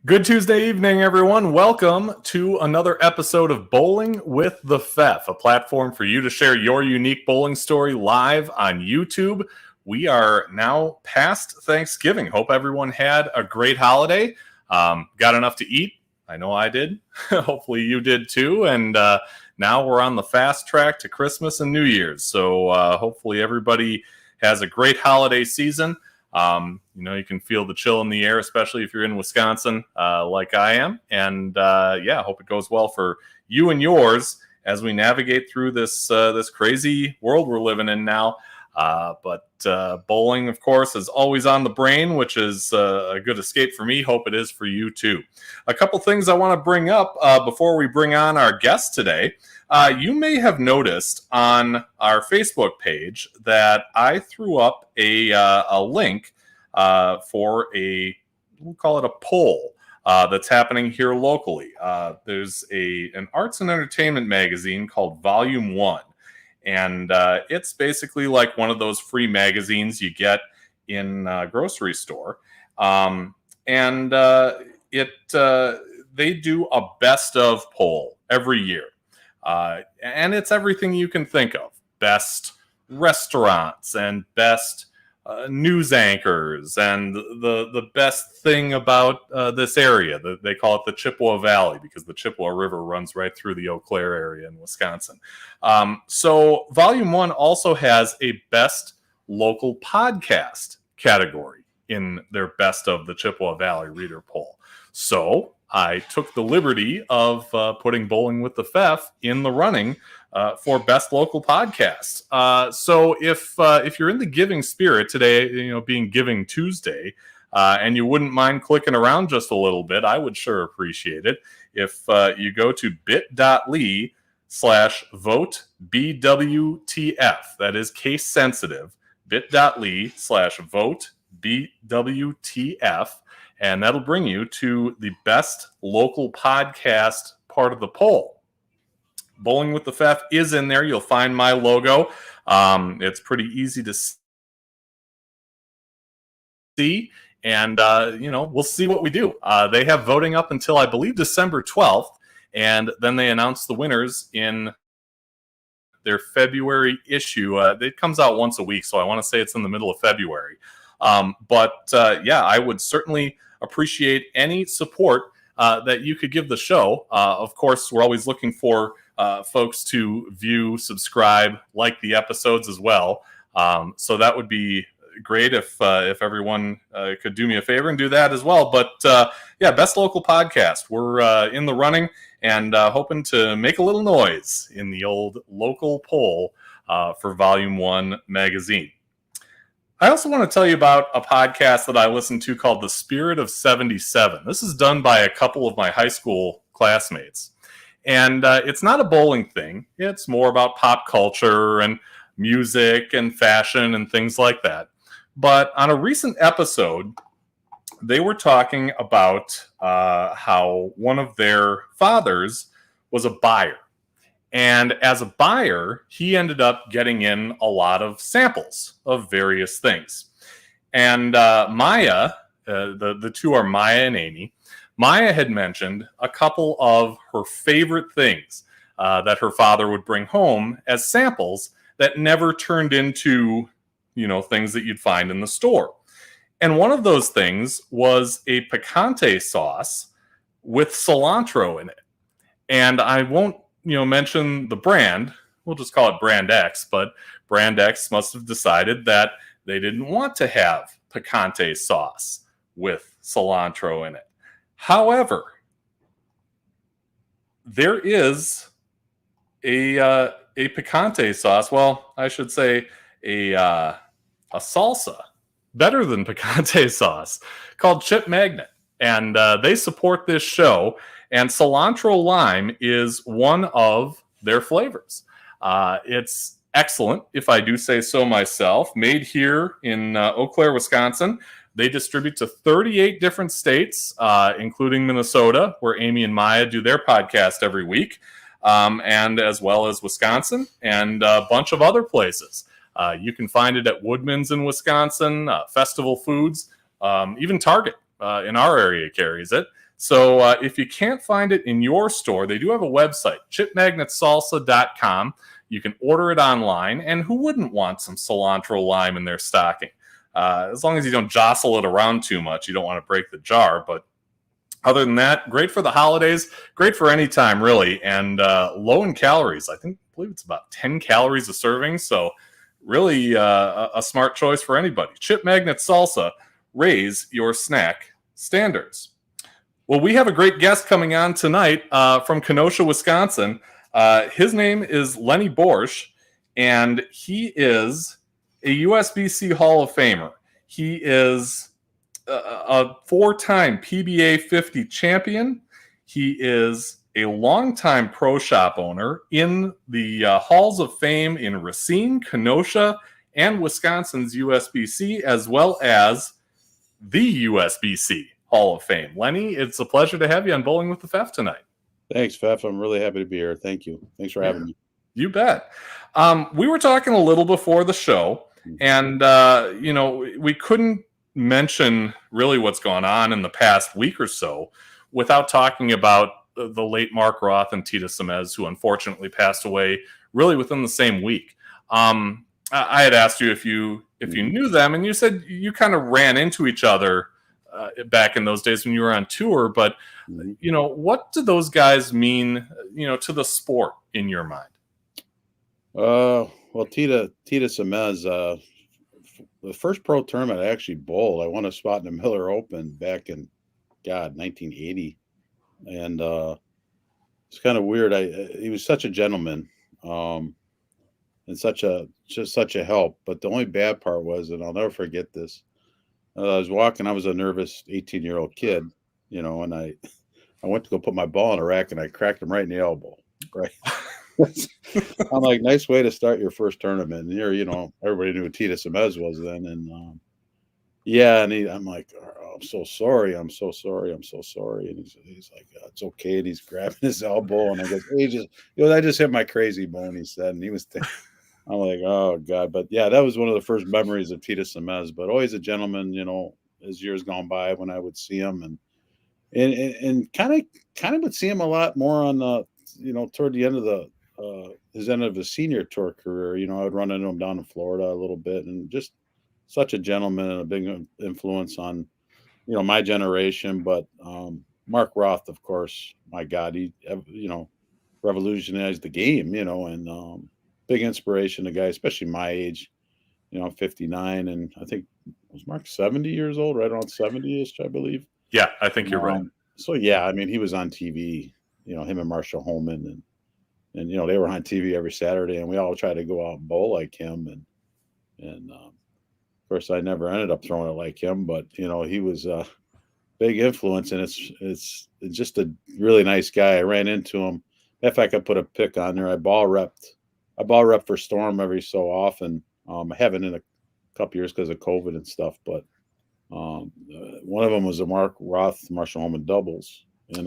Good Tuesday evening, everyone. Welcome to another episode of Bowling with the FEF, a platform for you to share your unique bowling story live on YouTube. We are now past Thanksgiving. Hope everyone had a great holiday. Got enough to eat. I know I did. Hopefully you did too. And now we're on the fast track to Christmas and New Year's. So hopefully everybody has a great holiday season. You can feel the chill in the air, especially if you're in Wisconsin, like I am. And hope it goes well for you and yours as we navigate through this crazy world we're living in now. But bowling, of course, is always on the brain, which is a good escape for me. Hope it is for you too. A couple things I want to bring up before we bring on our guest today. You may have noticed on our Facebook page that I threw up a link for we'll call it a poll that's happening here locally. There's an arts and entertainment magazine called Volume 1. And it's basically like one of those free magazines you get in a grocery store. They do a best of poll every year. And it's everything you can think of. Best restaurants and best news anchors and the best thing about this area. They call it the Chippewa Valley because the Chippewa River runs right through the Eau Claire area in Wisconsin. So Volume 1 also has a best local podcast category in their best of the Chippewa Valley reader poll. So I took the liberty of putting Bowling with the FEF in the running for best local podcast. So if you're in the giving spirit today, being Giving Tuesday, and you wouldn't mind clicking around just a little bit, I would sure appreciate it. If you go to bit.ly/vote-BWTF, that is case sensitive, bit.ly/vote-BWTF, and that'll bring you to the best local podcast part of the poll. Bowling with the FEF is in there. You'll find my logo. It's pretty easy to see. And, we'll see what we do. They have voting up until, I believe, December 12th. And then they announce the winners in their February issue. It comes out once a week, so I want to say it's in the middle of February. I would certainly appreciate any support that you could give the show. Of course, we're always looking for folks to view, subscribe, like the episodes as well. So that would be great if everyone could do me a favor and do that as well. But best local podcast. We're in the running and hoping to make a little noise in the old local poll for Volume 1 magazine. I also want to tell you about a podcast that I listen to called The Spirit of 77. This is done by a couple of my high school classmates. And it's not a bowling thing. It's more about pop culture and music and fashion and things like that. But on a recent episode, they were talking about how one of their fathers was a buyer. And as a buyer, he ended up getting in a lot of samples of various things. And Maya, the two are Maya and Amy. Maya had mentioned a couple of her favorite things that her father would bring home as samples that never turned into, things that you'd find in the store. And one of those things was a picante sauce with cilantro in it. And I won't mention the brand. We'll just call it Brand X, but Brand X must have decided that they didn't want to have picante sauce with cilantro in it. However, there is a picante sauce. Well, I should say a salsa better than picante sauce called Chip Magnet. And they support this show. And cilantro lime is one of their flavors. It's excellent, if I do say so myself. Made here in Eau Claire, Wisconsin. They distribute to 38 different states, including Minnesota, where Amy and Maya do their podcast every week, and as well as Wisconsin and a bunch of other places. You can find it at Woodman's in Wisconsin, Festival Foods, even Target in our area carries it. So if you can't find it in your store, they do have a website, chipmagnetsalsa.com. You can order it online, and who wouldn't want some cilantro lime in their stocking? As long as you don't jostle it around too much, you don't want to break the jar. But other than that, great for the holidays, great for any time, really, and low in calories. I believe it's about 10 calories a serving, so really a smart choice for anybody. Chip Magnet Salsa, raise your snack standards. Well, we have a great guest coming on tonight from Kenosha, Wisconsin. His name is Lennie Boresch, and he is a USBC Hall of Famer. He is a 4-time PBA 50 champion. He is a longtime pro shop owner in the Halls of Fame in Racine, Kenosha, and Wisconsin's USBC, as well as the USBC Hall of Fame. Lennie, it's a pleasure to have you on Bowling with the Pfeff tonight. Thanks, Pfeff. I'm really happy to be here. Thank you. Thanks for having me. You bet. We were talking a little before the show, and we couldn't mention really what's gone on in the past week or so without talking about the late Mark Roth and Titus Simez, who unfortunately passed away really within the same week. I had asked you if you knew them, and you said you kind of ran into each other back in those days when you were on tour. But what do those guys mean, to the sport in your mind? Well, Titus Simez, the first pro tournament I actually bowled, I won a spot in the Miller Open back in 1980, and it's kind of weird. He was such a gentleman, and such a help. But the only bad part was, and I'll never forget this. I was walking. I was a nervous 18-year-old kid, and I went to go put my ball in a rack, and I cracked him right in the elbow. Right. I'm like, nice way to start your first tournament. And here, everybody knew who Titus Simez was then. And I'm like, oh, I'm so sorry. I'm so sorry. I'm so sorry. And he's like, it's okay. And he's grabbing his elbow. And I go, hey, I just hit my crazy bone, he said. And he was I'm like, oh God. But yeah, that was one of the first memories of Titus Simez, but always a gentleman, as years gone by when I would see him and kind of would see him a lot more on toward the end of his end of his senior tour career. I would run into him down in Florida a little bit, and just such a gentleman and a big influence on, my generation. But Mark Roth, of course, my God, he, revolutionized the game, and big inspiration to guys, especially my age. I'm 59, and I think was Mark 70 years old, right around 70-ish, I believe. Yeah, I think you're right. So yeah, I mean, he was on TV, him and Marshall Holman, and they were on TV every Saturday, and we all tried to go out and bowl like him. And of course, I never ended up throwing it like him, but he was a big influence, and it's just a really nice guy. I ran into him. If I could put a pick on there, I ball repped for Storm every so often. I haven't in a couple years because of COVID and stuff, but one of them was a Mark Roth Marshall Holman doubles, and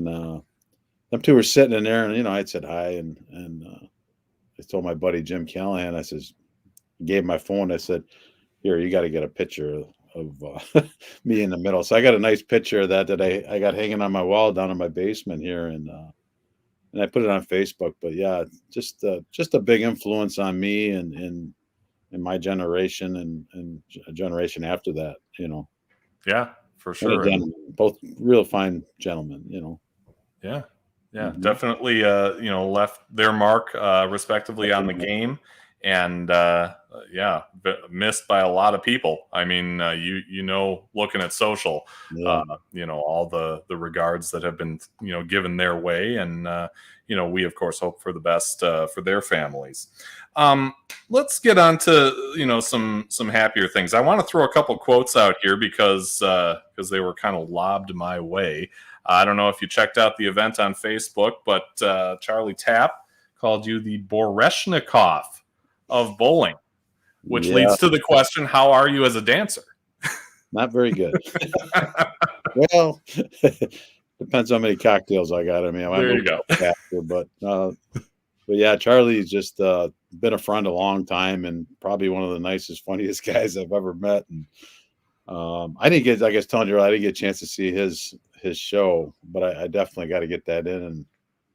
them two were sitting in there, and I'd said hi, and I told my buddy Jim Callahan, I says, gave my phone, I said, here, you got to get a picture of me in the middle. So I got a nice picture of that I got hanging on my wall down in my basement here, and I put it on Facebook. But yeah, just a big influence on me and my generation and a generation after that, Yeah, for sure. Both real fine gentlemen, Yeah. Yeah, definitely, left their mark respectively on the game, and missed by a lot of people. I mean, looking at social, all the regards that have been, given their way, and we of course hope for the best for their families. Let's get on to some happier things. I want to throw a couple quotes out here because they were kind of lobbed my way. I don't know if you checked out the event on Facebook, but Charlie Tapp called you the Boreshnikov of bowling, which leads to the question, how are you as a dancer? Not very good. Well, depends how many cocktails I got. I mean, there you go. After, but yeah, Charlie's just been a friend a long time, and probably one of the nicest, funniest guys I've ever met. And I didn't get, like I was telling you, I didn't get a chance to see his show, but I definitely got to get that in. And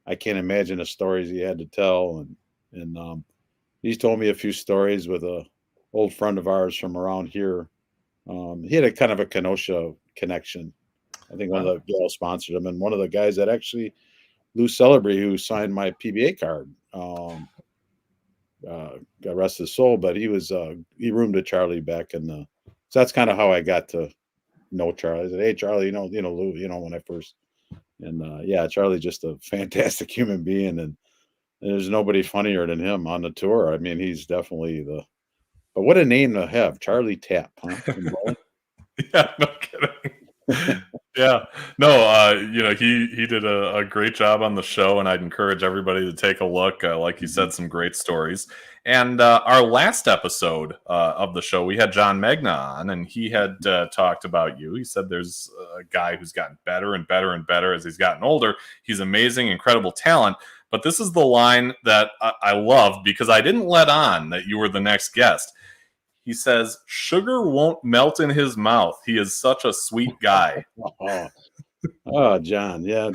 I can't imagine the stories he had to tell. And he's told me a few stories with a old friend of ours from around here. He had a kind of a Kenosha connection. I think one of the gals sponsored him, and one of the guys that actually Lou Celebrity, who signed my PBA card, got rest his soul, but he roomed with Charlie back in the. So that's kind of how I got to know Charlie. I said, "Hey, Charlie, Lou, when I first." And yeah, Charlie's just a fantastic human being, and there's nobody funnier than him on the tour. I mean, he's definitely the. But what a name to have, Charlie Tap, huh? Yeah, no kidding. Yeah, no, he did a great job on the show, and I'd encourage everybody to take a look. Like you said, some great stories. And our last episode of the show, we had John Magna on, and he had talked about you. He said there's a guy who's gotten better and better and better as he's gotten older. He's amazing, incredible talent. But this is the line that I love because I didn't let on that you were the next guest. He says, "Sugar won't melt in his mouth. He is such a sweet guy." Oh, John, yeah.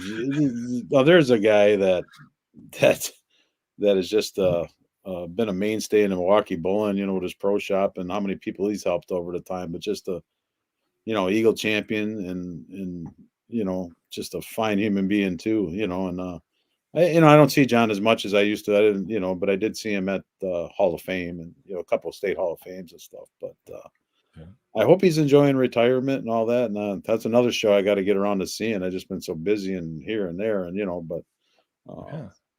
Well, there's a guy that has just been a mainstay in the Milwaukee bowling, with his pro shop and how many people he's helped over the time. But just a, Eagle champion and just a fine human being too. And I don't see John as much as I used to. I didn't, but I did see him at the Hall of Fame and a couple of state Hall of Fames and stuff. But Yeah. I hope he's enjoying retirement and all that. And that's another show I got to get around to seeing. I've just been so busy and here and there, and but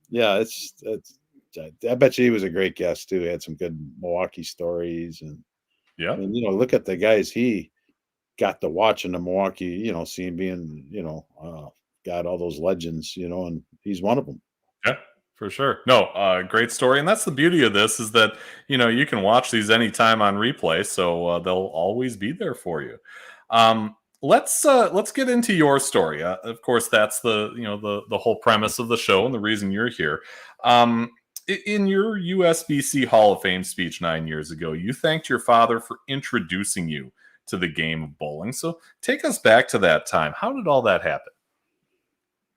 yeah, it's I bet you he was a great guest too. He had some good Milwaukee stories and look at the guys he got to watch in the Milwaukee, seeing being, got all those legends, and he's one of them. Yeah, for sure. No, great story. And that's the beauty of this is that, you can watch these anytime on replay. So they'll always be there for you. Let's get into your story. Of course, that's the whole premise of the show and the reason you're here. In your USBC Hall of Fame speech 9 years ago, you thanked your father for introducing you to the game of bowling. So take us back to that time. How did all that happen?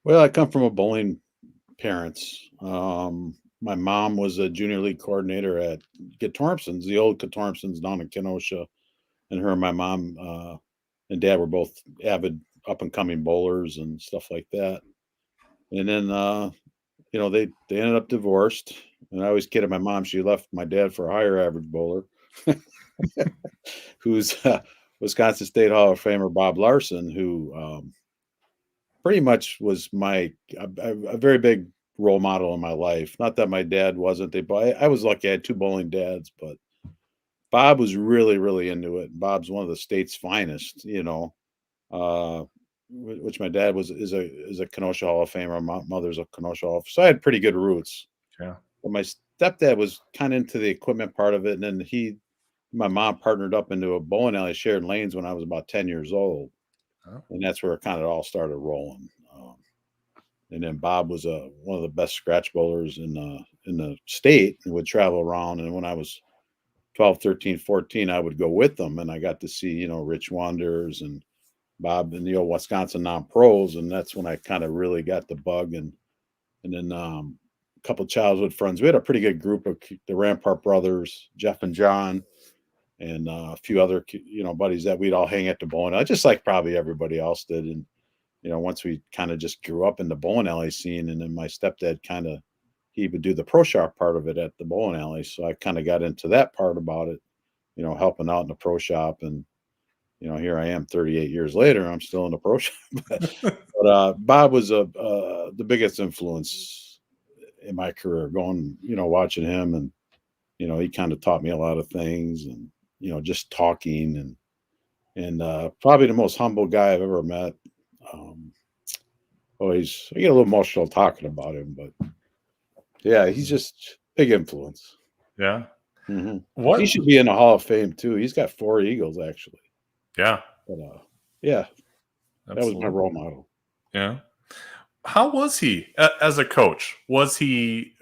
Well, I come from a bowling parents. My mom was a junior league coordinator at Thompson's, the old Thompson's down in Kenosha, and her and my mom and dad were both avid up and coming bowlers and stuff like that. And then they ended up divorced, and I always kidded my mom she left my dad for a higher average bowler, who's Wisconsin State Hall of Famer Bob Larson, who pretty much was a very big role model in my life. Not that my dad wasn't. I was lucky. I had two bowling dads, but Bob was really, really into it. Bob's one of the state's finest, which my dad is a Kenosha Hall of Famer. My mother's a Kenosha Hall of Famer. So I had pretty good roots. Yeah. But my stepdad was kind of into the equipment part of it. And then my mom partnered up into a bowling alley, shared lanes when I was about 10 years old. And that's where it kind of all started rolling. And then Bob was one of the best scratch bowlers in the state and would travel around. And when I was 12, 13, 14, I would go with them. And I got to see, Rich Wanders and Bob and the old Wisconsin non-pros. And that's when I kind of really got the bug. And then a couple of childhood friends. We had a pretty good group of the Rampart brothers, Jeff and John, and a few other, buddies that we'd all hang at the bowling alley, just like probably everybody else did. And, once we kind of just grew up in the bowling alley scene, and then my stepdad he would do the pro shop part of it at the bowling alley. So I kind of got into that part about it, helping out in the pro shop. And, here I am 38 years later, I'm still in the pro shop. but Bob was the biggest influence in my career going, watching him. And, he kind of taught me a lot of things and, just talking and probably the most humble guy I've ever met. I get a little emotional talking about him, but yeah, he's just big influence. Yeah. Mm-hmm. What? He should be in the Hall of Fame too. He's got 4 Eagles actually. Yeah. But yeah, absolutely. That was my role model. Yeah. How was he as a coach? Was he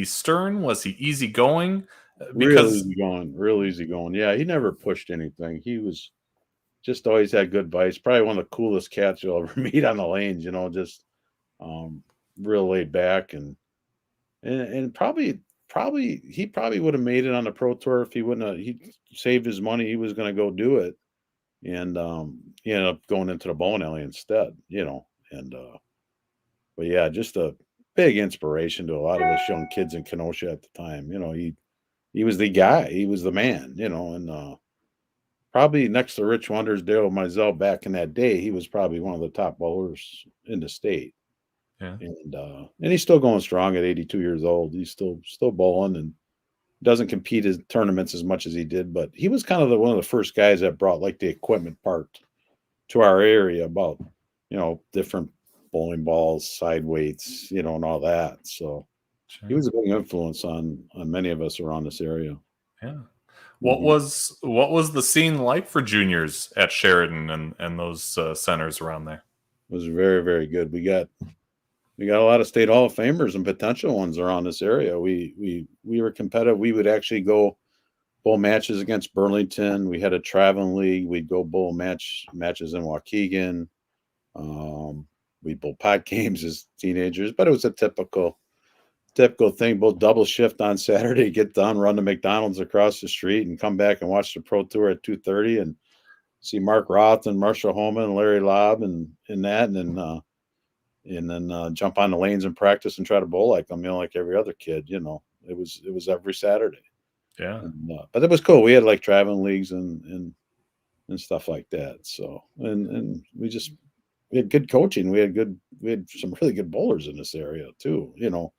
stern? Was he easygoing? Real easygoing. Yeah, he never pushed anything. He was just always had good advice. Probably one of the coolest cats you'll ever meet on the lanes. Just real laid back and probably he probably would have made it on the pro tour if he wouldn't have he saved his money. He was going to go do it, and he ended up going into the bowling alley instead. And but yeah, just a big inspiration to a lot of us young kids in Kenosha at the time. He was the guy. He was the man. And probably next to Rich Wonders, Dale Mizell back in that day, he was probably one of the top bowlers in the state. Yeah. And he's still going strong at 82 years old. He's still bowling and doesn't compete in tournaments as much as he did, but he was kind of one of the first guys that brought like the equipment part to our area about, different bowling balls, side weights, and all that. So he was a big influence on many of us around this area. Yeah. What was the scene like for juniors at Sheridan and those centers around there? It was very, very good. We got a lot of state Hall of Famers and potential ones around this area. We were competitive. We would actually go bowl matches against Burlington. We had a traveling league. We'd go bowl matches in Waukegan. We'd bowl pot games as teenagers, but it was a typical thing. Both double shift on Saturday, get done, run to McDonald's across the street, and come back and watch the pro tour at 2:30 and see Mark Roth and Marshall Holman and Larry Lobb and that, and then jump on the lanes and practice and try to bowl like them, like every other kid. It was every Saturday. Yeah. But it was cool. We had like traveling leagues and stuff like that. So and we had good coaching. We had some really good bowlers in this area too. To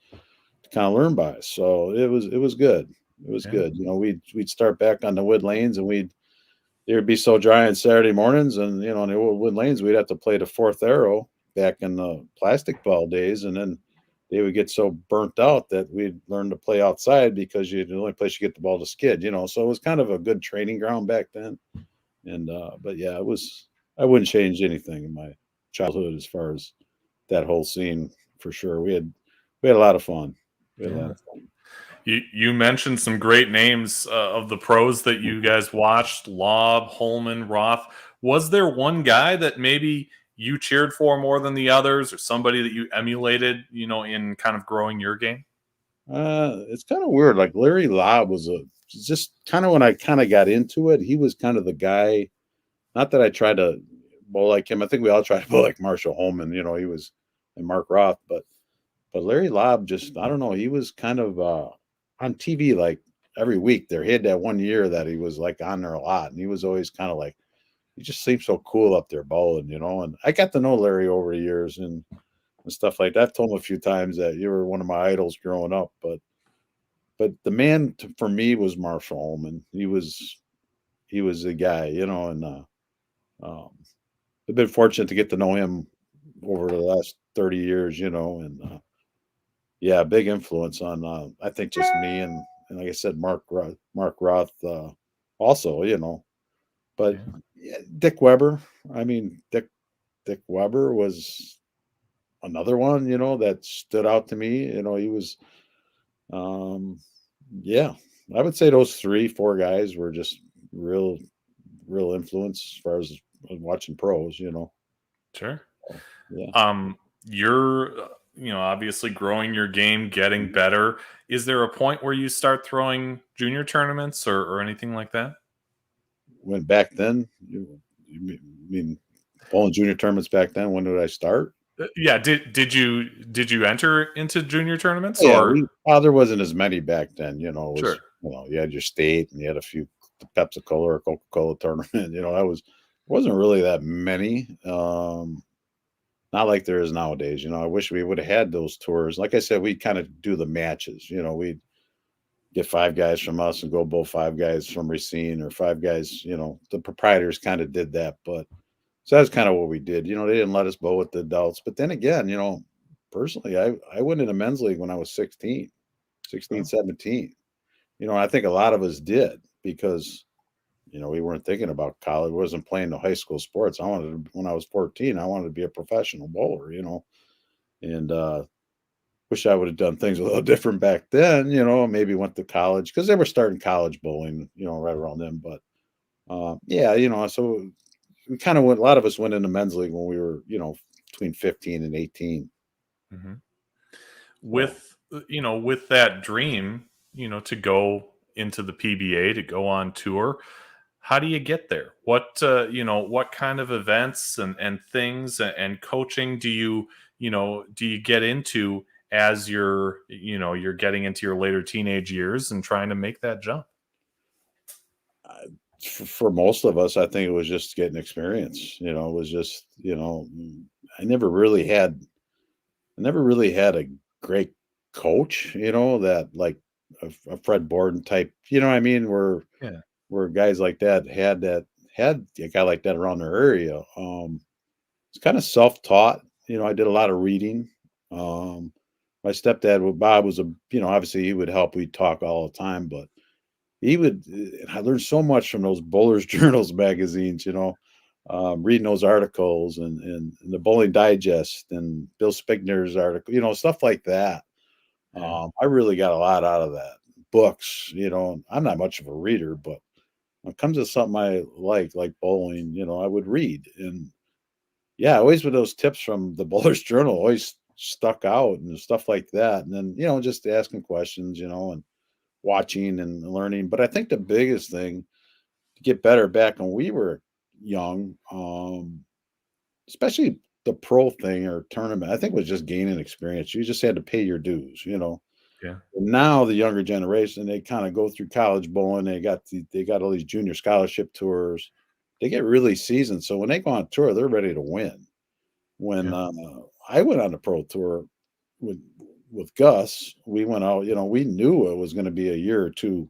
kind of learn by. So it was good. It was good. We'd start back on the wood lanes and it would be so dry on Saturday mornings, and on the old wood lanes we'd have to play the fourth arrow back in the plastic ball days, and then they would get so burnt out that we'd learn to play outside because the only place you get the ball to skid, so it was kind of a good training ground back then. And but yeah, I wouldn't change anything in my childhood as far as that whole scene for sure. We had a lot of fun. You mentioned some great names of the pros that you guys watched: Lobb, Holman, Roth. Was there one guy that maybe you cheered for more than the others, or somebody that you emulated, in kind of growing your game? It's kind of weird. Like Larry Lobb was just kind of when I kind of got into it, he was kind of the guy. Not that I tried to bowl like him. I think we all tried to bowl like Marshall Holman. He was, and Mark Roth, but Larry Lobb just, I don't know. He was kind of on TV like every week. There, he had that one year that he was like on there a lot, and he was always kind of like, he just seemed so cool up there bowling, And I got to know Larry over the years and stuff like that. I've told him a few times that you were one of my idols growing up, but the man for me was Marshall Holman. He was the guy, and I've been fortunate to get to know him over the last 30 years, and yeah, big influence on I think just me and like I said, Mark Roth also, but yeah, Dick Weber. I mean, Dick Weber was another one, that stood out to me. He was, yeah, I would say those 3-4 guys were just real influence as far as watching pros. Sure. Yeah. You're, obviously growing your game, getting better. Is there a point where you start throwing junior tournaments or anything like that? When back then, you mean bowling junior tournaments back then? When did I start? Yeah. Did you enter into junior tournaments? Yeah, Or there wasn't as many back then. It was, sure. You had your state and you had a few Pepsi Cola or Coca Cola tournament. That wasn't really that many. Not like there is nowadays. I wish we would have had those tours. Like I said, we'd kind of do the matches. We'd get 5 guys from us and go bowl 5 guys from Racine, or 5 guys. The proprietors kind of did that, but so that's kind of what we did. They didn't let us bowl with the adults. But then again, personally, I went in a men's league when I was 16, 17. I think a lot of us did because we weren't thinking about college. We wasn't playing the high school sports. When I was 14, I wanted to be a professional bowler, and wish I would have done things a little different back then, maybe went to college because they were starting college bowling, right around then. But yeah, so we kind of went. A lot of us went into men's league when we were, between 15 and 18. Hmm. So With that dream, to go into the PBA, to go on tour, how do you get there? What kind of events and things and coaching do you get into as you're getting into your later teenage years and trying to make that jump? for most of us, I think it was just getting experience. It was just, I never really had a great coach, that like a Fred Borden type, you know what I mean? Yeah. Where guys like that had a guy like that around their area. It's kind of self-taught. I did a lot of reading. Um, my stepdad, Bob, was obviously he would help. We'd talk all the time, but he would. I learned so much from those Bowlers Journals magazines. Reading those articles and the Bowling Digest and Bill Spigner's article. Stuff like that. Yeah. I really got a lot out of that. Books. I'm not much of a reader, but when it comes to something I like bowling, I would read. And yeah, always with those tips from the Bowler's Journal always stuck out and stuff like that. And then, just asking questions, and watching and learning. But I think the biggest thing to get better back when we were young, especially the pro thing or tournament, I think was just gaining experience. You just had to pay your dues. Yeah. Now the younger generation, they kind of go through college bowling. They got all these junior scholarship tours. They get really seasoned. So when they go on tour, they're ready to win. When Yeah. I went on the pro tour with Gus, we went out. We knew it was going to be a year or two.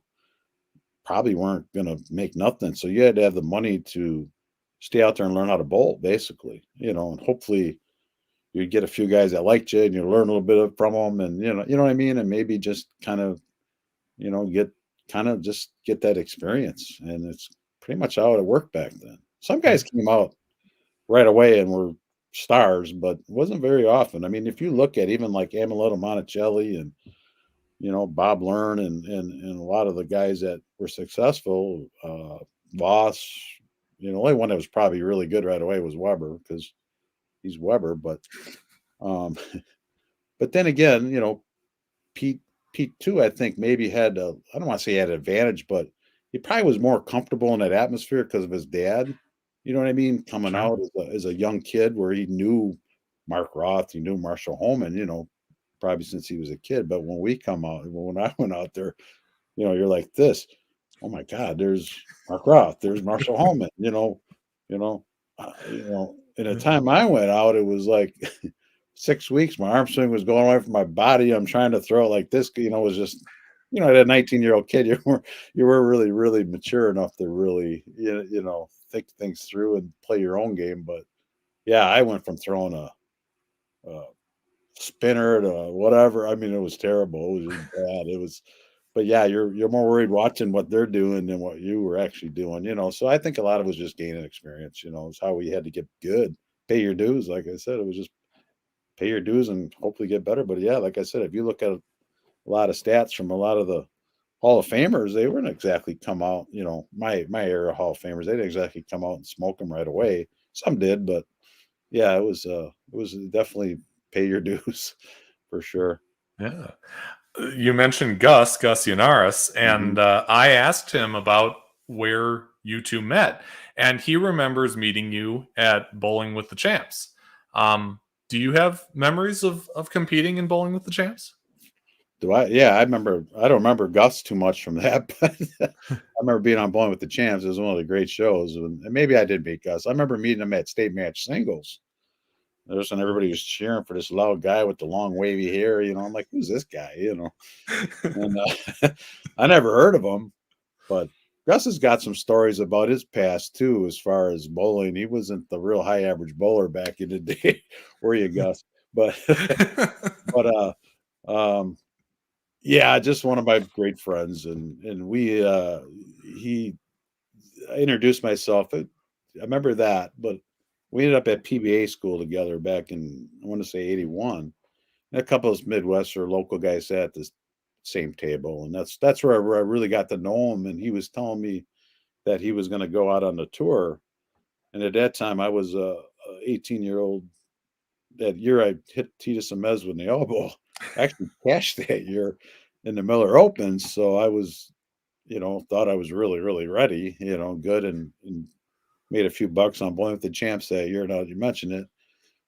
Probably weren't going to make nothing. So you had to have the money to stay out there and learn how to bowl, basically. And hopefully you get a few guys that liked you and you learn a little bit from them, and you know what I mean, and maybe just kind of get that experience. And it's pretty much how it worked back then. Some Yeah. guys came out right away and were stars, but it wasn't very often. I mean, if you look at even like Amaletto Monticelli and Bob Learn and a lot of the guys that were successful, Voss, the only one that was probably really good right away was Weber because he's Weber, but um, but then again, Pete Pete too, I think maybe had I don't want to say he had an advantage, but he probably was more comfortable in that atmosphere because of his dad. You know what I mean? Coming Sure. out as a young kid where he knew Mark Roth, he knew Marshall Holman, probably since he was a kid. But when we come out, when I went out there, you're like this. Oh my God, there's Mark Roth, there's Marshall Holman, in the time I went out, it was like 6 weeks. My arm swing was going away from my body. I'm trying to throw it like this, it was just, at a 19-year-old kid, you were really, really mature enough to really, think things through and play your own game. But yeah, I went from throwing a spinner to whatever. I mean, it was terrible. It was just bad. But yeah, you're more worried watching what they're doing than what you were actually doing. So I think a lot of it was just gaining experience. It's how we had to get good, pay your dues. Like I said, it was just pay your dues and hopefully get better. But yeah, like I said, if you look at a lot of stats from a lot of the Hall of Famers, they weren't exactly come out. My era Hall of Famers, they didn't exactly come out and smoke them right away. Some did, but yeah, it was definitely pay your dues for sure. Yeah. You mentioned Gus Yanaris, Mhm. and I asked him about where you two met, and he remembers meeting you at Bowling with the Champs. Um, do you have memories of competing in Bowling with the Champs? Do I? Yeah, I remember. I don't remember Gus too much from that, but I remember being on Bowling with the Champs. It was one of the great shows, and maybe I did meet Gus. I remember meeting him at state match singles. There's when everybody was cheering for this loud guy with the long wavy hair. I'm like, who's this guy? And I never heard of him, but Gus has got some stories about his past too, as far as bowling. He wasn't the real high average bowler back in the day, were you, Gus? But but yeah, just one of my great friends, and we he I introduced myself. I remember that, but we ended up at PBA school together back in I want to say '81. And a couple of Midwest or local guys sat at the same table, and that's where I really got to know him. And he was telling me that he was going to go out on the tour And at that time, I was a 18-year-old. That year, I hit Titus Simez with the elbow. I actually cashed that year in the Miller Opens, so I was, thought I was really, really ready, good, and made a few bucks on bowling with the champs that year. Now that you mentioned it,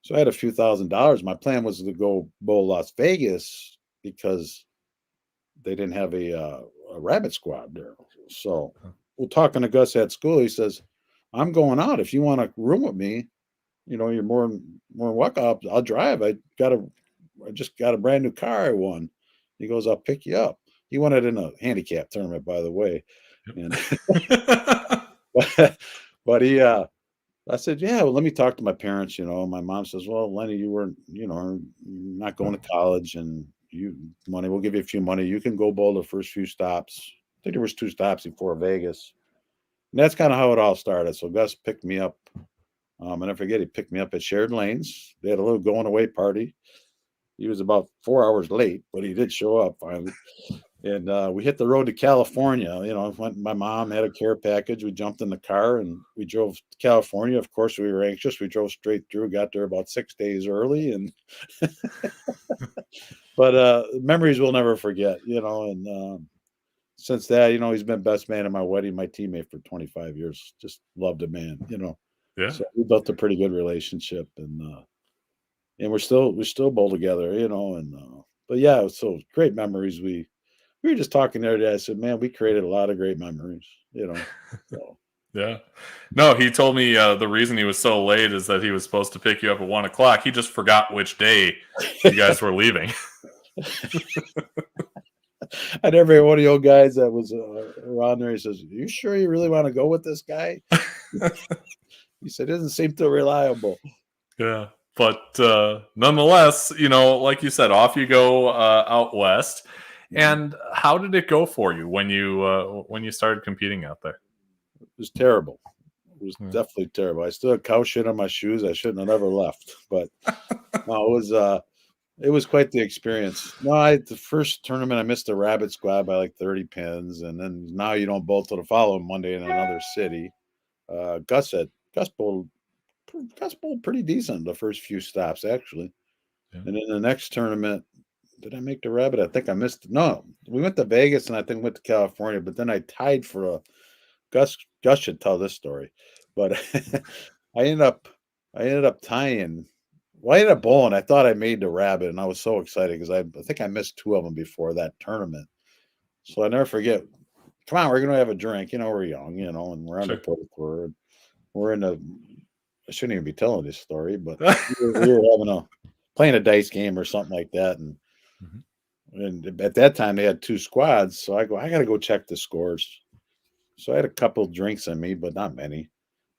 so I had a few $1,000s. My plan was to go bowl Las Vegas because they didn't have a rabbit squad there. So we're talking to Gus at school. He says, "I'm going out. If you want to room with me, you're more than welcome. I'll drive. I just got a brand new car I won." He goes, "I'll pick you up." He won it in a handicap tournament, by the way. And but he I said, "Yeah, well, let me talk to my parents." My mom says, "Well, Lenny, you weren't, not going to college, and we'll give you a few money. You can go bowl the first few stops." I think there was 2 stops before Vegas. And that's kind of how it all started. So Gus picked me up. And I forget, he picked me up at Shared Lanes. They had a little going away party. He was about 4 hours late, but he did show up finally. And we hit the road to California. My mom had a care package. We jumped in the car and we drove to California. Of course, we were anxious. We drove straight through, got there about 6 days early. And but memories we'll never forget, and since that, he's been best man at my wedding, my teammate for 25 years. Just loved a man. Yeah. So we built a pretty good relationship, and we're still bowl together, and but yeah, so great memories. We were just talking the other day. I said, "Man, we created a lot of great memories," So. Yeah. No, he told me the reason he was so late is that he was supposed to pick you up at 1:00. He just forgot which day you guys were leaving. I never had one of your guys that was around there. He says, "Are you sure you really want to go with this guy?" He said, "Doesn't seem too reliable." Yeah. But nonetheless, like you said, off you go out west. And how did it go for you when you started competing out there? It was terrible. It was definitely terrible. I still had cow shit on my shoes. I shouldn't have never left. But no, it was quite the experience. No, the first tournament I missed the rabbit squad by like 30 pins, and then now you don't bowl till the following Monday in another city. Gus bowled pretty decent the first few stops, actually. Yeah. And in the next tournament, did I make the rabbit? I think I missed. No, we went to Vegas and I think went to California, but then I tied for a Gus should tell this story. But I ended up tying. Well, I ended up bowling. I thought I made the rabbit, and I was so excited because I think I missed 2 of them before that tournament. So I never forget. Come on, we're gonna have a drink. We're young, and we're on the Pro Tour. We're in the. I shouldn't even be telling this story, but we were playing a dice game or something like that, and at that time they had 2 squads. So I got to go check the scores. So I had a couple drinks on me, but not many.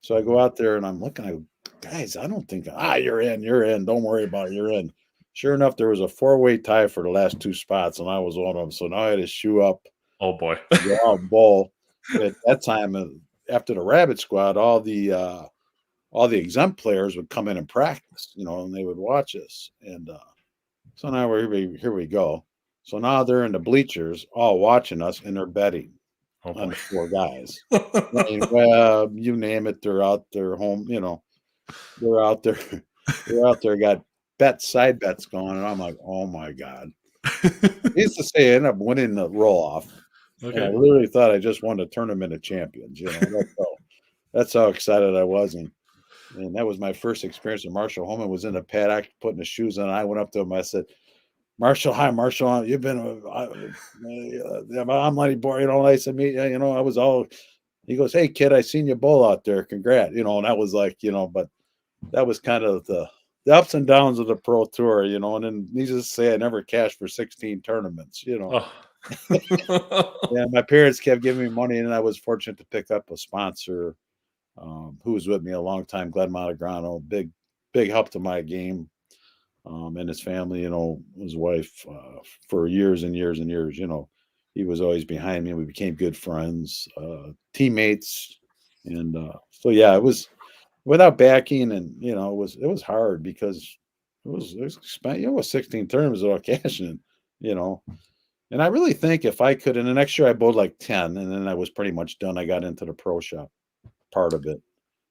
So I go out there and I'm looking. I go, "Guys, I don't think you're in. Don't worry about it. You're in." Sure enough, there was a 4-way tie for the last 2 spots, and I was one of them. So now I had to shoe up. Oh boy! Go out and bowl. But at that time, after the rabbit squad, all the exempt players would come in and practice, and they would watch us. And so now here we go. So now they're in the bleachers, all watching us, and they're betting on the 4 guys. Well, you name it, they're out there home, they're out there, got side bets going, and I'm like, oh my God. Needless to say, I ended up winning the roll off. Okay. And I literally thought I just won the tournament of champions. That's how excited I was. And that was my first experience. And Marshall Holman was in the paddock putting the shoes on. I went up to him. I said, "Marshall, hi, Marshall. You've been, I'm Lennie Boresch, nice to meet you. I was all," he goes, "Hey, kid, I seen you bowl out there. Congrats." And that was like, but that was kind of the ups and downs of the Pro Tour, and then needless to say, I never cashed for 16 tournaments, Oh. Yeah, my parents kept giving me money, and I was fortunate to pick up a sponsor who was with me a long time, Glenn Montegrano, big help to my game. And his family, his wife, for years and years and years, he was always behind me. We became good friends, teammates. And so, yeah, it was without backing. And, it was hard because it was expensive. 16 terms without cashing, and I really think if I could, and the next year I bowled like 10, and then I was pretty much done. I got into the pro shop part of it.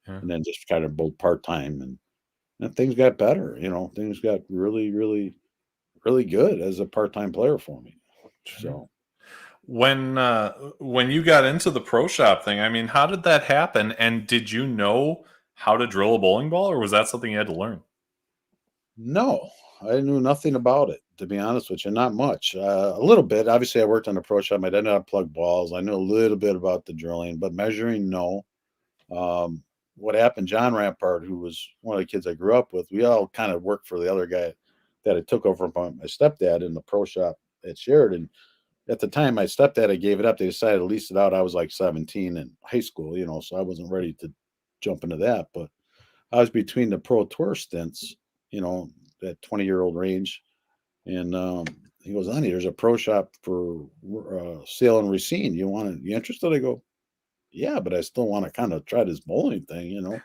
Yeah. and then just kind of bowled part-time, and things got better. Things got really, really, really good as a part-time player for me. Sure. So When you got into the pro shop thing, I mean, how did that happen? And did you know how to drill a bowling ball, or was that something you had to learn? no, I knew nothing about it, to be honest with you. Not much. A little bit. Obviously, I worked on the pro shop. I didn't know how to plug balls. I knew a little bit about the drilling, but measuring, no. Um, what happened? John Rampart, who was one of the kids I grew up with, we all kind of worked for the other guy that I took over from my stepdad in the pro shop at Sheridan. At the time, my stepdad had gave it up. They decided to lease it out. I was like 17 in high school, so I wasn't ready to jump into that. But I was between the pro tour stints, that 20-year-old range. And he goes, Lennie, there's a pro shop for sale in Racine. You interested? I go, yeah, but I still want to kind of try this bowling thing.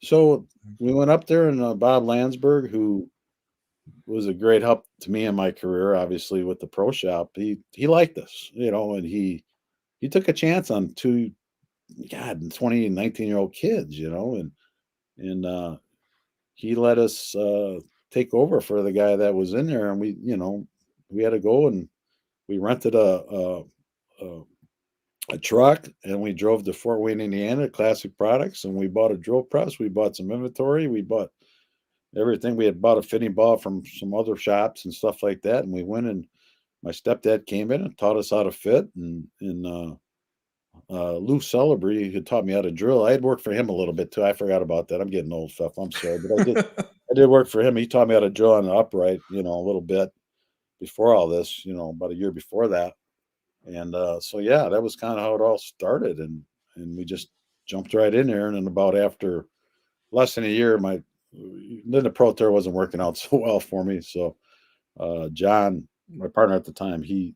So we went up there, and Bob Landsberg, who was a great help to me in my career, obviously with the pro shop, he liked us, and he took a chance on two, 20 and 19-year-old kids, and he let us take over for the guy that was in there, and we had to go, and we rented a truck, and we drove to Fort Wayne, Indiana, Classic Products, and we bought a drill press. We bought some inventory. We bought everything. We had bought a fitting ball from some other shops and stuff like that. And we went, and my stepdad came in and taught us how to fit. And Lou Celebrity, who taught me how to drill. I had worked for him a little bit too. I forgot about that. I'm getting old stuff. I'm sorry, but I did work for him. He taught me how to drill on the upright, a little bit before all this, about a year before that. And so yeah, that was kind of how it all started, and we just jumped right in there. And then about after less than a year, then the pro tour wasn't working out so well for me. So John, my partner at the time, he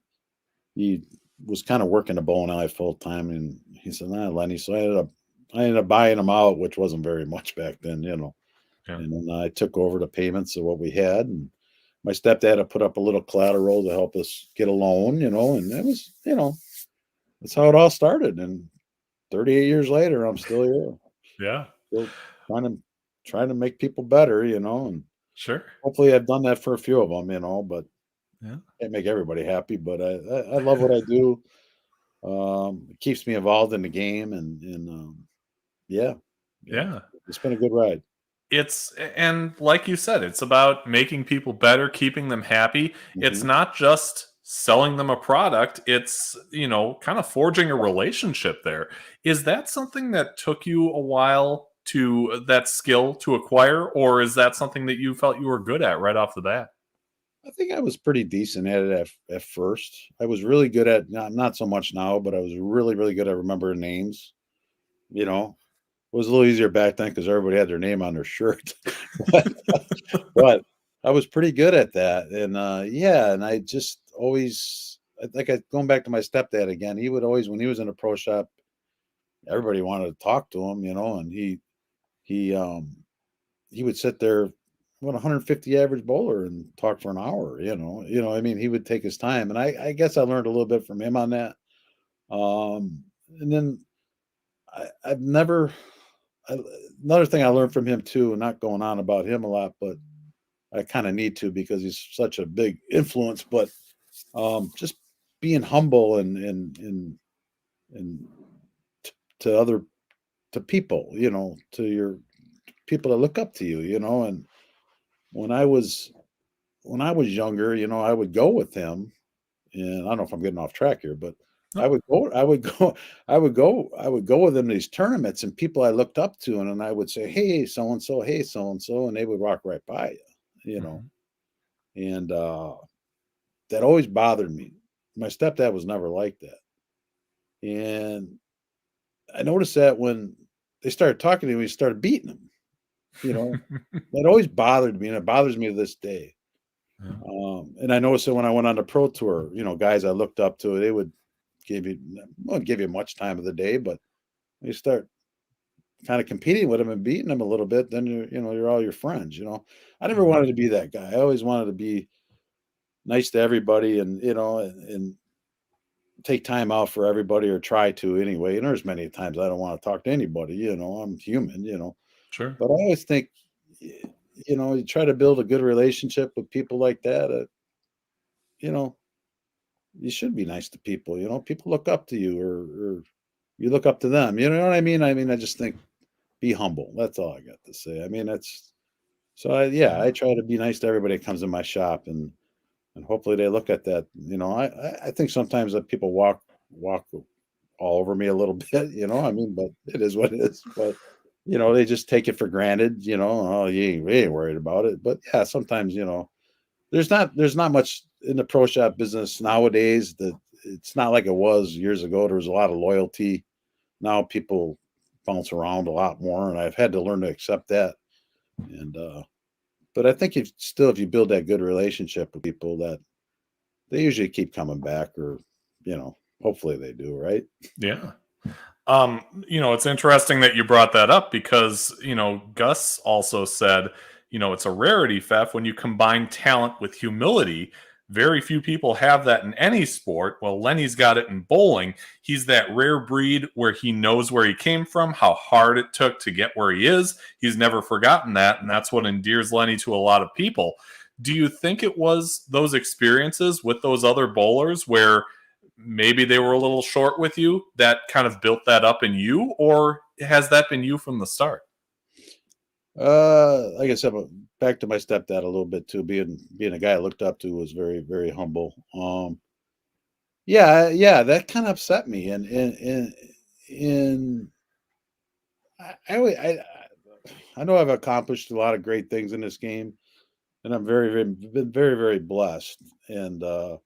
was kind of working the bowling alley full time, and he said, "Nah, Lenny." So I ended up buying him out, which wasn't very much back then. Yeah. And then I took over the payments of what we had, and my stepdad had put up a little collateral to help us get a loan, and that was, that's how it all started. And 38 years later, I'm still here, Yeah. still trying to make people better, and Sure. hopefully I've done that for a few of them, but Yeah. can't make everybody happy. But I love what I do. It keeps me involved in the game, and yeah, Yeah. it's been a good ride. And like you said, it's about making people better, keeping them happy. It's Mhm. not just selling them a product, it's, kind of forging a relationship there. Is that something that took you a while to that skill to acquire, or is that something that you felt you were good at right off the bat? I think I was pretty decent at it at first. I was really good at, not so much now, but I was really, really good at remembering names. It was a little easier back then because everybody had their name on their shirt. but, but I was pretty good at that. And yeah, and I just always, going back to my stepdad again, he would always, when he was in a pro shop, everybody wanted to talk to him, and he he would sit there, 150 average bowler, and talk for an hour. I mean, he would take his time, and I guess I learned a little bit from him on that. And then I've never. Another thing I learned from him too, not going on about him a lot, but I kind of need to because he's such a big influence. But just being humble and to other to people, to your people that look up to you, And when I was younger, I would go with him, and I don't know if I'm getting off track here, but I No. would go, I would go with him to these tournaments, and people I looked up to, and then I would say, "Hey, so and so, hey, so and so," and they would walk right by you, Mhm. and that always bothered me. My stepdad was never like that, and I noticed that when they started talking to him, he started beating him. That always bothered me, and it bothers me to this day. Yeah. And I noticed that when I went on the pro tour, guys I looked up to, they would won't give you much time of the day, but you start kind of competing with them and beating them a little bit, then you're all your friends. I never Mhm. wanted to be that guy. I always wanted to be nice to everybody, and take time out for everybody, or try to anyway. And there's many times I don't want to talk to anybody, I'm human, Sure. but I always think, you try to build a good relationship with people like that. You know, you should be nice to people. People look up to you, or you look up to them. You know what I mean? I just think be humble. That's all I got to say. I mean, that's so. I try to be nice to everybody that comes in my shop, and hopefully they look at that. I think sometimes that people walk all over me a little bit. But it is what it is. But they just take it for granted. Oh, you ain't worried about it. But yeah, sometimes there's not much in the pro shop business nowadays. That it's not like it was years ago. There was a lot of loyalty. Now people bounce around a lot more, and I've had to learn to accept that. And but I think if you build that good relationship with people, that they usually keep coming back, or hopefully they do, right? Yeah. It's interesting that you brought that up because, Gus also said, it's a rarity, Pfeff, when you combine talent with humility. Very few people have that in any sport. Well, Lenny's got it in bowling. He's that rare breed where he knows where he came from, how hard it took to get where he is. He's never forgotten that, and that's what endears Lenny to a lot of people. Do you think it was those experiences with those other bowlers where maybe they were a little short with you that kind of built that up in you, or has that been you from the start? Like I said, back to my stepdad a little bit too. Being a guy I looked up to, was very, very humble. Yeah, that kind of upset me, and I know I've accomplished a lot of great things in this game, and I'm been very, very blessed. And but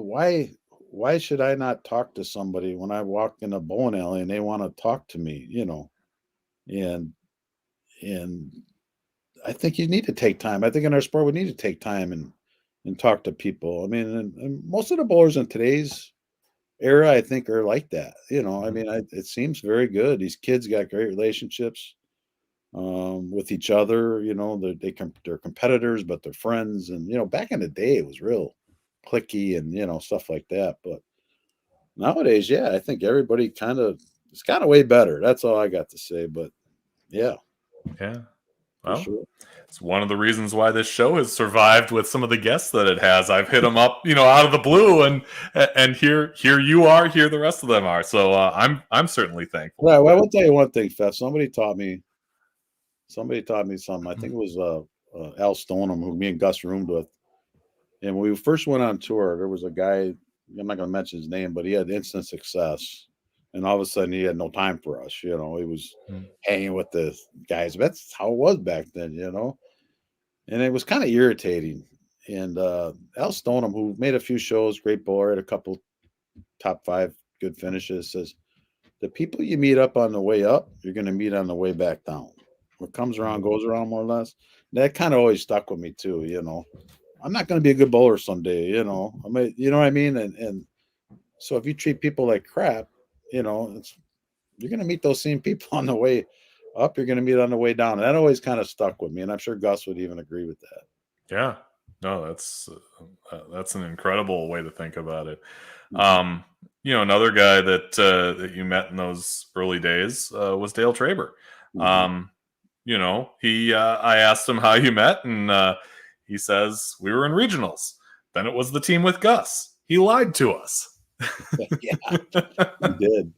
why should I not talk to somebody when I walk in a bowling alley and they want to talk to me? And and I think you need to take time. I think in our sport we need to take time and talk to people. I mean, and most of the bowlers in today's era, I think, are like that. It seems very good. These kids got great relationships with each other. They're competitors, but they're friends. And back in the day, it was real clicky and stuff like that. But nowadays, yeah, I think everybody it's kind of way better. That's all I got to say. But yeah, Yeah. for Well, sure. it's one of the reasons why this show has survived with some of the guests that it has. I've hit them up, out of the blue, and here you are, here the rest of them are. So I'm certainly thankful. Right. Well, I will tell you one thing, Fef. Somebody taught me something. I think it was Al Stoneham, who me and Gus roomed with. And when we first went on tour, there was a guy, I'm not going to mention his name, but he had instant success. And all of a sudden, he had no time for us. He was hanging with the guys. That's how it was back then, And it was kind of irritating. And Al Stoneham, who made a few shows, great bowler, had a couple top 5 good finishes, says, the people you meet up on the way up, you're going to meet on the way back down. What comes around goes around, more or less. That kind of always stuck with me too. I'm not going to be a good bowler someday. You know what I mean. And so if you treat people like crap, you're going to meet those same people on the way up. You're going to meet on the way down. And that always kind of stuck with me. And I'm sure Gus would even agree with that. Yeah. No, that's an incredible way to think about it. Another guy that you met in those early days was Dale Traber. I asked him how you met, and he says we were in regionals. Then it was the team with Gus. He lied to us. Yeah, he did.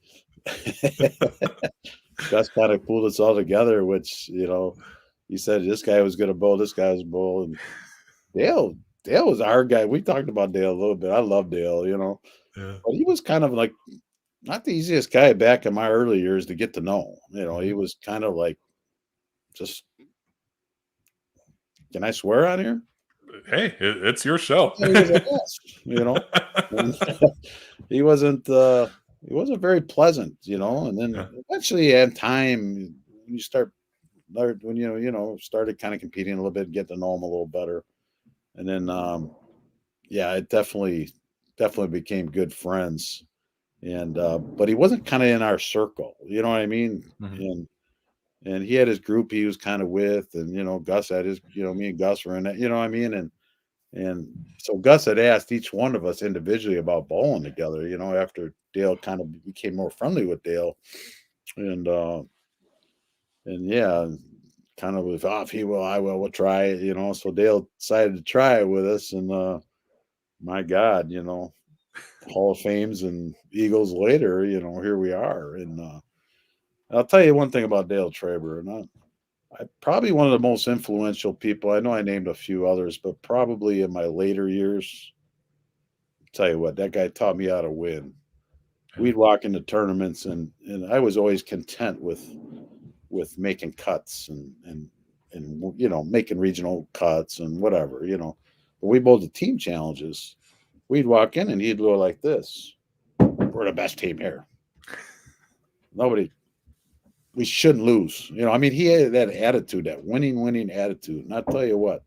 Gus kind of pulled us all together, which he said this guy was going to bowl, this guy was bowl, and Dale was our guy. We talked about Dale a little bit. I love Dale, Yeah. but he was kind of like not the easiest guy back in my early years to get to know. He was kind of like, just, can I swear on here? Hey, it's your show. He was a mess, he wasn't very pleasant, and then eventually in time you started kind of competing a little bit, get to know him a little better. And then it definitely became good friends. And but he wasn't kind of in our circle, you know what I mean? And he had his group he was kind of with, and Gus had his, me and Gus were in it, you know what I mean? And And so Gus had asked each one of us individually about bowling together, after Dale kind of became more friendly with Dale. And yeah, kind of was off. He will, I will, we'll try it. So Dale decided to try it with us. And my God, Hall of Fames and Eagles later, here we are. And I'll tell you one thing about Dale Traber, and I probably one of the most influential people. I know I named a few others, but probably in my later years, I'll tell you what, that guy taught me how to win. We'd walk into tournaments, and I was always content with making cuts and making regional cuts and whatever. But we bowled the team challenges. We'd walk in, and he'd go like this: "We're the best team here. We shouldn't lose." He had that attitude, that winning attitude. And I'll tell you what,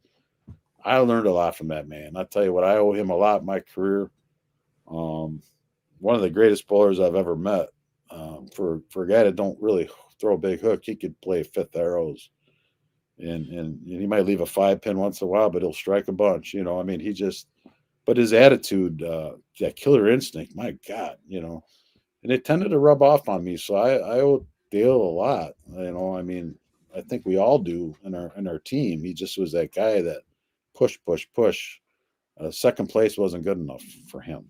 I learned a lot from that man. I'll tell you what, I owe him a lot in my career. One of the greatest bowlers I've ever met. For a guy that don't really throw a big hook, he could play fifth arrows. And he might leave a 5-pin once in a while, but he'll strike a bunch. But his attitude, that killer instinct, my God, and it tended to rub off on me. So I owe Dale a lot. I think we all do in our team. He just was that guy that push. Second place wasn't good enough for him,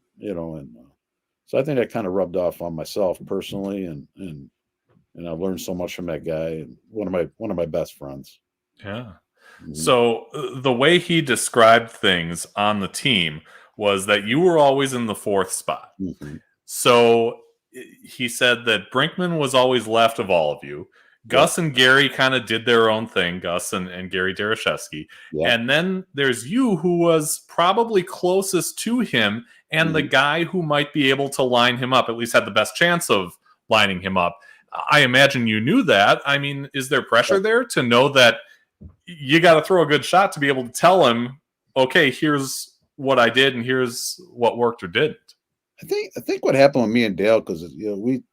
so I think that kind of rubbed off on myself personally, and I've learned so much from that guy, and one of my best friends. Yeah. So the way he described things on the team was that you were always in the fourth spot. Mm-hmm. So he said that Brinkman was always left of all of you. Gus and Gary kind of did their own thing, Gus and Gary Dereshevsky. Yeah. And then there's you, who was probably closest to him and the guy who might be able to line him up, at least had the best chance of lining him up. I imagine you knew that. Is there pressure there to know that you got to throw a good shot to be able to tell him, okay, here's what I did and here's what worked or didn't? I think what happened with me and Dale, because we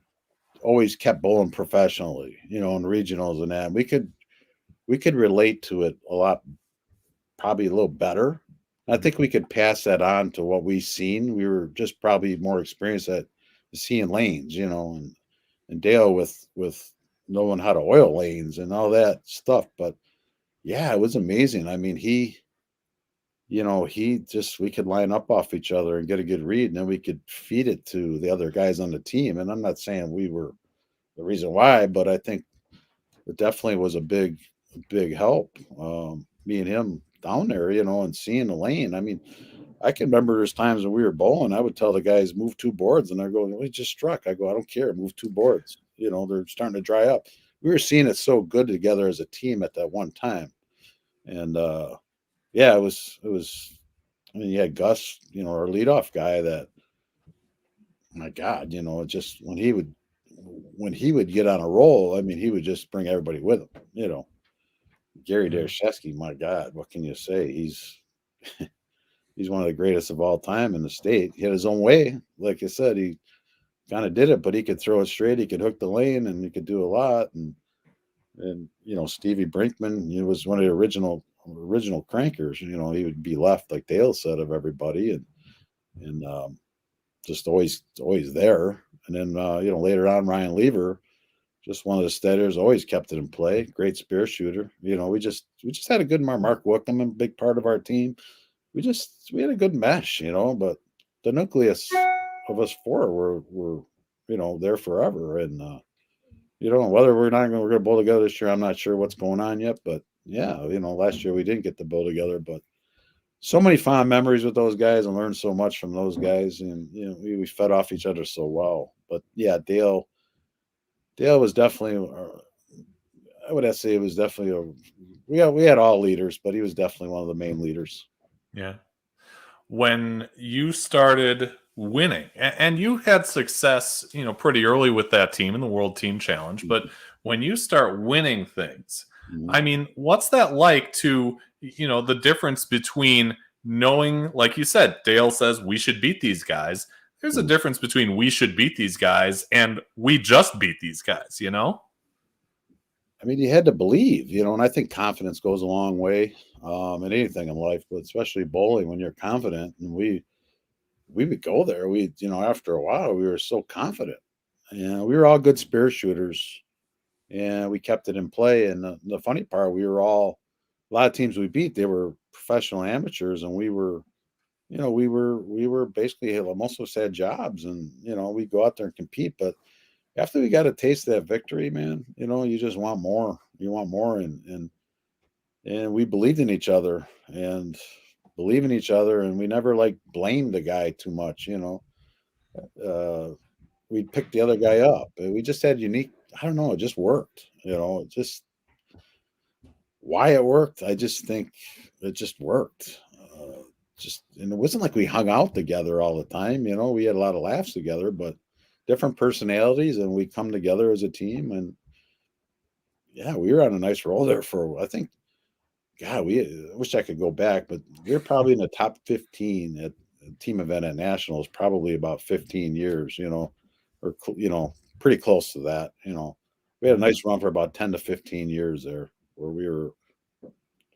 always kept bowling professionally, in regionals and that, we could relate to it a lot, probably a little better. I think we could pass that on to what we seen. We were just probably more experienced at seeing lanes, and Dale with knowing how to oil lanes and all that stuff. But yeah, it was amazing. We could line up off each other and get a good read, and then we could feed it to the other guys on the team. And I'm not saying we were the reason why, but I think it definitely was a big help. Me and him down there, and seeing the lane. I can remember there's times when we were bowling, I would tell the guys, move 2 boards, and they're going, we just struck. I go, I don't care, move 2 boards. They're starting to dry up. We were seeing it so good together as a team at that one time. And yeah, it was. You had Gus, our leadoff guy, that, my God, just when he would get on a roll, he would just bring everybody with him. Gary Dereshevsky, my God, what can you say? He's one of the greatest of all time in the state. He had his own way. Like I said, he kind of did it, but he could throw it straight. He could hook the lane, and he could do a lot. And Stevie Brinkman, he was one of the original crankers. He would be left, like Dale said, of everybody, and just always there. And then later on, Ryan Lever, just one of the steadiers, always kept it in play. Great spear shooter. We just had a good Mark Wickham, a big part of our team. We had a good mesh, but the nucleus of us 4 were there forever. And whether we're going to bowl together this year, I'm not sure what's going on yet. But yeah, last year we didn't get to bowl together, but so many fond memories with those guys, and learned so much from those guys. And we fed off each other so well. But yeah, Dale was definitely, I would have to say it was definitely we had all leaders, but he was definitely one of the main leaders. Yeah. When you started winning, and you had success, pretty early with that team in the World Team Challenge, but when you start winning things, what's that like to, the difference between knowing, like you said, Dale says we should beat these guys. There's a difference between we should beat these guys and we just beat these guys, I mean, you had to believe, and I think confidence goes a long way in anything in life, but especially bowling when you're confident. And we would go there. After a while, we were so confident. And we were all good spear shooters, and we kept it in play. And the funny part, a lot of teams we beat, they were professional amateurs, and we were basically, most of us had jobs, and we go out there and compete. But after we got a taste of that victory, man, you just want more. You want more, and we believed in each other and believe in each other, and we never like blamed the guy too much. We'd pick the other guy up. We just had unique. I don't know. It just worked. Just why it worked. I just think it just worked. And it wasn't like we hung out together all the time. We had a lot of laughs together, but different personalities, and we come together as a team. And yeah, we were on a nice roll there for, I think, God, I wish I could go back, but we were probably in the top 15 at a team event at nationals, probably about 15 years, or, pretty close to that. We had a nice run for about 10 to 15 years there where we were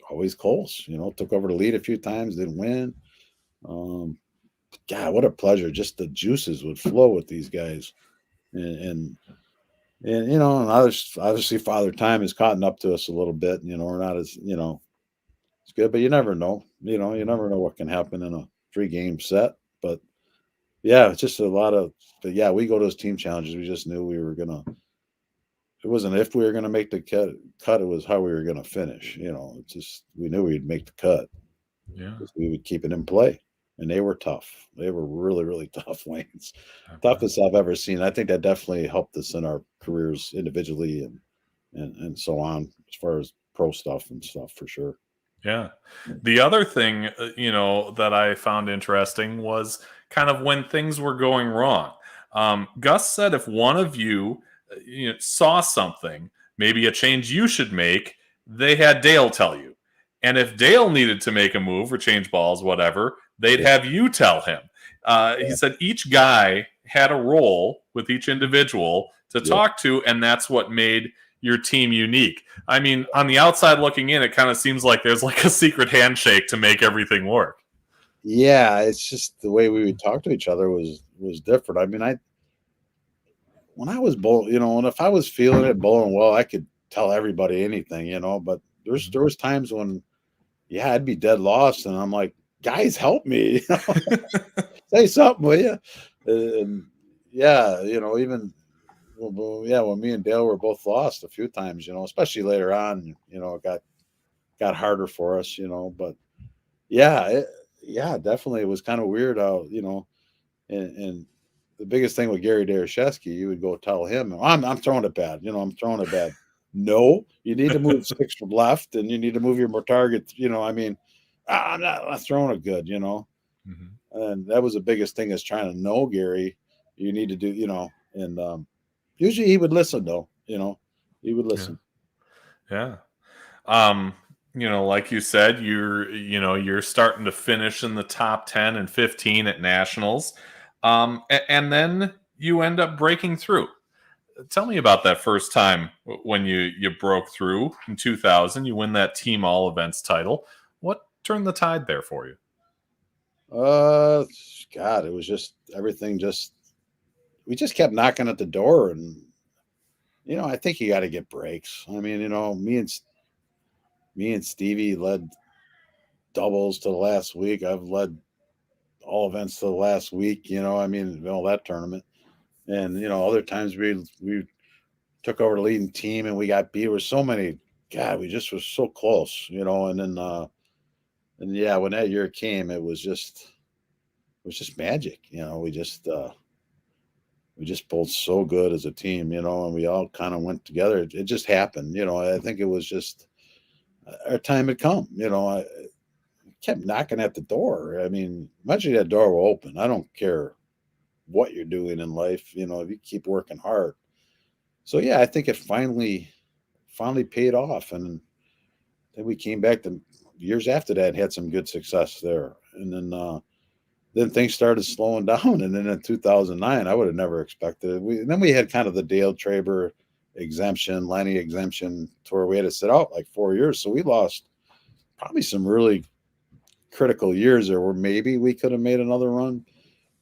always close, took over the lead a few times, didn't win. God, what a pleasure. Just the juices would flow with these guys. And obviously Father Time has caught up to us a little bit. We're not as, it's good, but you never know. You never know what can happen in a 3-game set. But yeah, it's just but yeah, we go to those team challenges. We just knew we were gonna. It wasn't if we were gonna make the cut. It was how we were gonna finish. It's just we knew we'd make the cut. Yeah, we would keep it in play, and they were tough. They were really, really tough lanes, toughest I've ever seen. I think that definitely helped us in our careers individually and so on, as far as pro stuff and stuff for sure. yeah. The other thing, that I found interesting was kind of when things were going wrong. Gus said if one of you, saw something, maybe a change you should make, they had Dale tell you. And if Dale needed to make a move or change balls, whatever, they'd have you tell him. He said each guy had a role with each individual to talk to, and that's what made your team unique. I mean, on the outside looking in, it kind of seems like there's like a secret handshake to make everything work. Yeah, it's just the way we would talk to each other was different. I mean, when I was bowling, and if I was feeling it bowling well, I could tell everybody anything, but there was times when, yeah, I'd be dead lost, and I'm like, guys, help me, say something, will you? And yeah, even. Well, yeah, when me and Dale were both lost a few times, especially later on, it got harder for us, but yeah, definitely it was kind of weird how, and the biggest thing with Gary Dereshevsky, you would go tell him, I'm throwing it bad, I'm throwing it bad. No, you need to move 6 from left, and you need to move your more target, I mean, I'm not throwing it good, Mm-hmm. and that was the biggest thing is trying to know Gary. You need to do, and usually he would listen, though. He would listen. Yeah. Like you said, you're starting to finish in the top 10 and 15 at nationals. And then you end up breaking through. Tell me about that first time when you broke through in 2000. You win that team all events title. What turned the tide there for you? God, it was just everything. We just kept knocking at the door, and I think you got to get breaks. I mean, me and Stevie led doubles to the last week. I've led all events to the last week. I mean, that tournament, and other times we took over the leading team and we got beat. There were so many. God, we just was so close. And then and yeah, when that year came, it was just magic. We just both so good as a team, and we all kind of went together. It just happened, I think it was just our time had come. I kept knocking at the door. I mean, eventually that door will open. I don't care what you're doing in life, if you keep working hard. So yeah, I think it finally paid off, and then we came back the years after that and had some good success there, and then things started slowing down. And then in 2009, I would have never expected it. Then we had kind of the Dale Traber exemption, Lennie exemption tour. We had to sit out like 4 years. So we lost probably some really critical years there where maybe we could have made another run,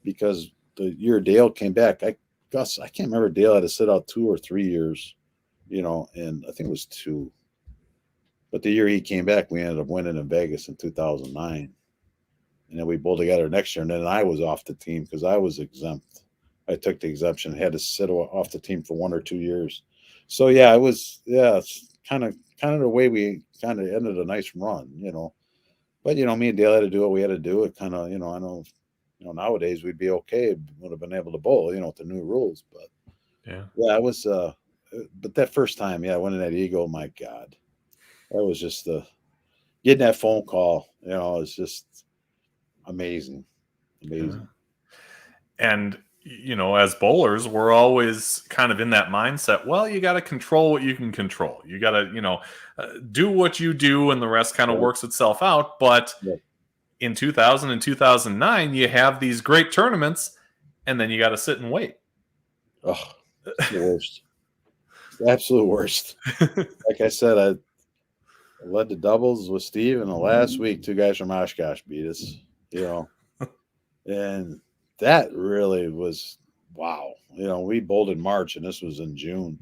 because the year Dale came back, I can't remember, Dale had to sit out 2 or 3 years, and I think it was 2. But the year he came back, we ended up winning in Vegas in 2009. And then we bowled together next year. And then I was off the team because I was exempt. I took the exemption, had to sit off the team for 1 or 2 years. So it's kind of the way we kind of ended a nice run, But me and Dale had to do what we had to do. It kind of, I know, nowadays we'd be okay, would have been able to bowl, with the new rules. But it was. But that first time, winning that Eagle, my God, that was just getting that phone call. It's just amazing. Yeah. And as bowlers, we're always kind of in that mindset. Well, you got to control what you can control. You got to, do what you do, and the rest kind of works itself out. But in 2000 and 2009, you have these great tournaments, and then you got to sit and wait. Oh, it's the worst. It's the absolute worst. Like I said, I led the doubles with Steve, and the last week, 2 guys from Oshkosh beat us, and that really was wow. We bowled in March, and this was in June,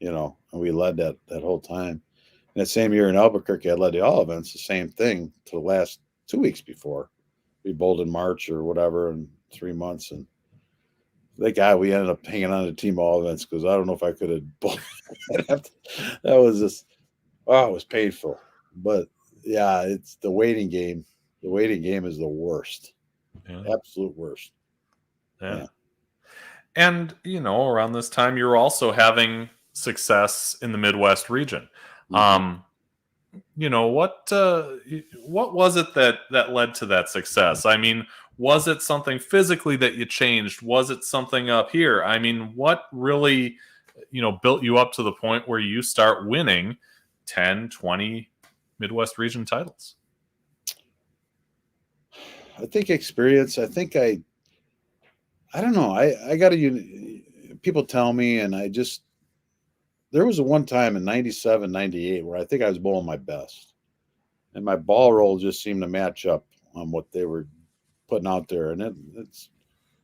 and we led that whole time. And that same year in Albuquerque, I led the all events, the same thing to the last 2 weeks before. We bowled in March or whatever in 3 months. And that guy, we ended up hanging on to team all events because I don't know if I could have bowled. That was just, it was painful. But yeah, it's the waiting game. The waiting game is the worst. Yeah. Absolute worst. Yeah. And, around this time, you're also having success in the Midwest region. Mm-hmm. What was it that led to that success? I mean, was it something physically that you changed? Was it something up here? I mean, what really, built you up to the point where you start winning 10, 20 Midwest region titles? I think experience. I think I don't know. I got people tell me, and there was a one time in 97, 98 where I think I was bowling my best, and my ball roll just seemed to match up on what they were putting out there. And it's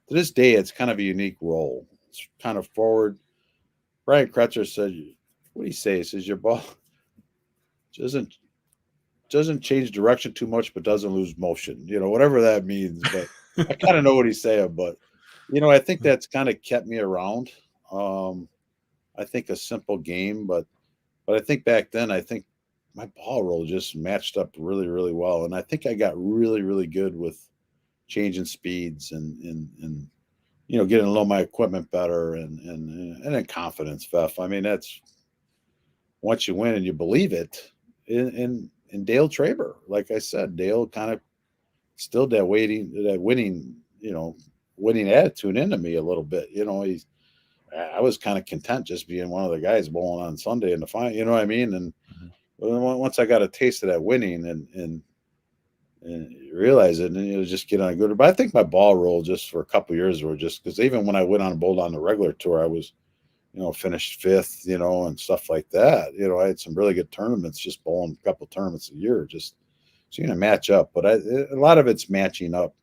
to this day, it's kind of a unique roll. It's kind of forward. Brian Kretzer said, what do you say? He says, your ball doesn't change direction too much, but doesn't lose motion, whatever that means. But I kind of know what he's saying, but I think that's kind of kept me around. I think a simple game, but I think back then, I think my ball roll just matched up really, really well. And I think I got really, really good with changing speeds and getting to know my equipment better and then confidence, Fef. I mean, that's once you win and you believe it. In Dale Traber, like I said, Dale kind of instilled that winning attitude into me a little bit. I was kind of content just being one of the guys bowling on Sunday in the final, you know what I mean? And once I got a taste of that winning and you realize it, and you just get on a good. But I think my ball roll just for a couple of years were just because even when I went on and bowled on the regular tour, I was, finished 5th, and stuff like that. I had some really good tournaments, just bowling a couple of tournaments a year, just seeing to match up. But a lot of it's matching up.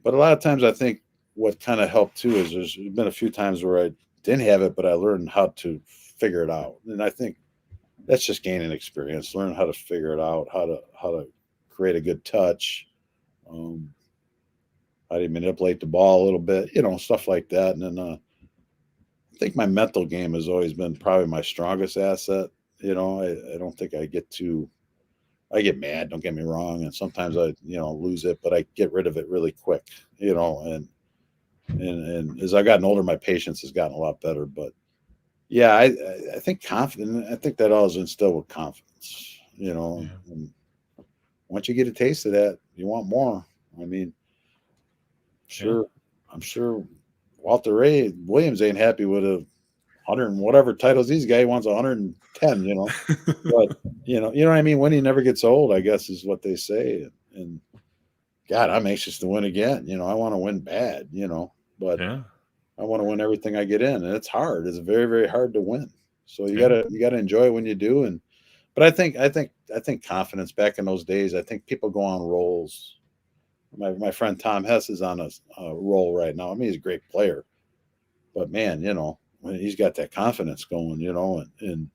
But a lot of times I think what kind of helped too is there's been a few times where I didn't have it, but I learned how to figure it out. And I think that's just gaining experience, learn how to figure it out, how to create a good touch, how to manipulate the ball a little bit, stuff like that. And then I think my mental game has always been probably my strongest asset. I don't think I get mad, don't get me wrong. And sometimes I, lose it, but I get rid of it really quick, and as I've gotten older, my patience has gotten a lot better. But yeah, I think confident. I think that all is instilled with confidence, and once you get a taste of that, you want more. I mean, I'm sure Walter Ray Williams ain't happy with 100 and whatever titles these guys wants 110, but you know what I mean? Winning never gets old, I guess is what they say. And God, I'm anxious to win again. I want to win bad, but I want to win everything I get in, and it's hard. It's very, very hard to win. So you gotta enjoy it when you do. But I think confidence back in those days. I think people go on rolls. My friend Tom Hess is on a roll right now. I mean, he's a great player, but man, he's got that confidence going, and